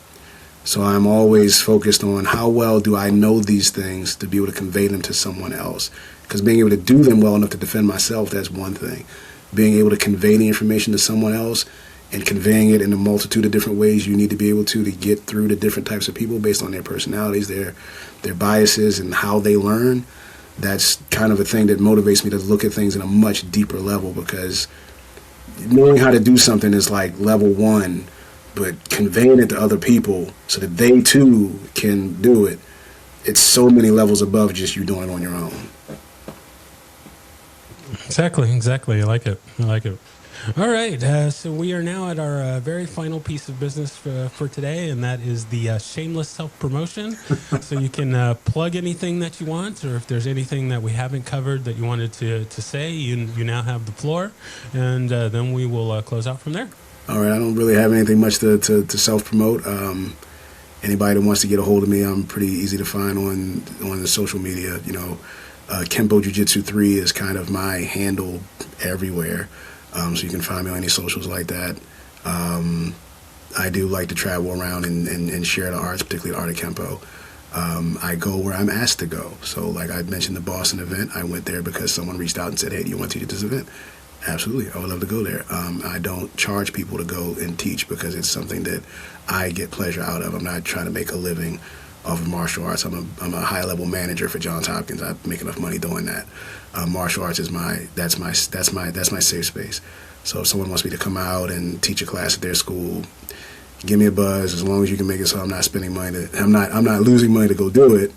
So I'm always focused on how well do I know these things to be able to convey them to someone else. Because being able to do them well enough to defend myself, that's one thing. Being able to convey the information to someone else and conveying it in a multitude of different ways you need to be able to get through to different types of people based on their personalities, their biases, and how they learn, that's kind of a thing that motivates me to look at things in a much deeper level, because knowing how to do something is like level one, but conveying it to other people so that they too can do it, it's so many levels above just you doing it on your own. Exactly. I like it. All right, so we are now at our very final piece of business for today, and that is the shameless self-promotion. So you can plug anything that you want, or if there's anything that we haven't covered that you wanted to say, you now have the floor, and then we will close out from there. All right, I don't really have anything much to self-promote. Anybody that wants to get a hold of me, I'm pretty easy to find on the social media. Kenpo Jiu-Jitsu 3 is kind of my handle everywhere. So you can find me on any socials like that. I do like to travel around and share the arts, particularly the art of Kenpo. I go where I'm asked to go. So like I mentioned the Boston event, I went there because someone reached out and said, hey, do you want to teach at this event? Absolutely, I would love to go there. I don't charge people to go and teach because it's something that I get pleasure out of. I'm not trying to make a living off of martial arts. I'm a high-level manager for Johns Hopkins. I make enough money doing that. Martial arts is my safe space. So if someone wants me to come out and teach a class at their school, give me a buzz. As long as you can make it so I'm not spending money. I'm not losing money to go do it.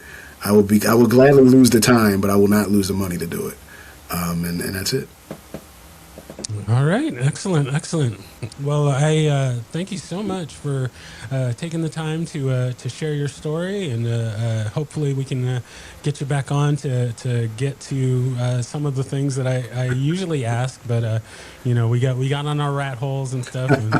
I will gladly lose the time, but I will not lose the money to do it. And that's it. All right. Excellent. Well, I thank you so much for taking the time to share your story, and hopefully we can get you back on to get to some of the things that I usually ask. But we got on our rat holes and stuff, and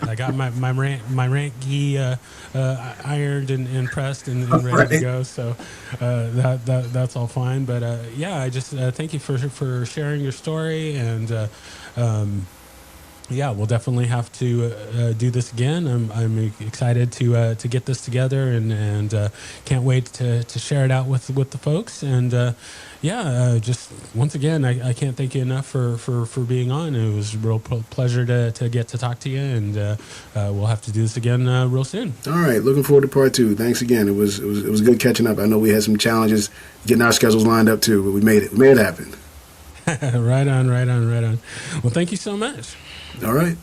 I got my rant gi ironed and pressed and ready to go. So that's all fine. But I just thank you for sharing your story, and we'll definitely have to do this again. I'm excited to get this together, and can't wait to share it out with the folks. And just once again, I can't thank you enough for being on. It was a real pleasure to get to talk to you, and we'll have to do this again real soon. All right, looking forward to part 2. Thanks again. It was good catching up. I know we had some challenges getting our schedules lined up too, but we made it happen. Right on. Well, thank you so much. All right.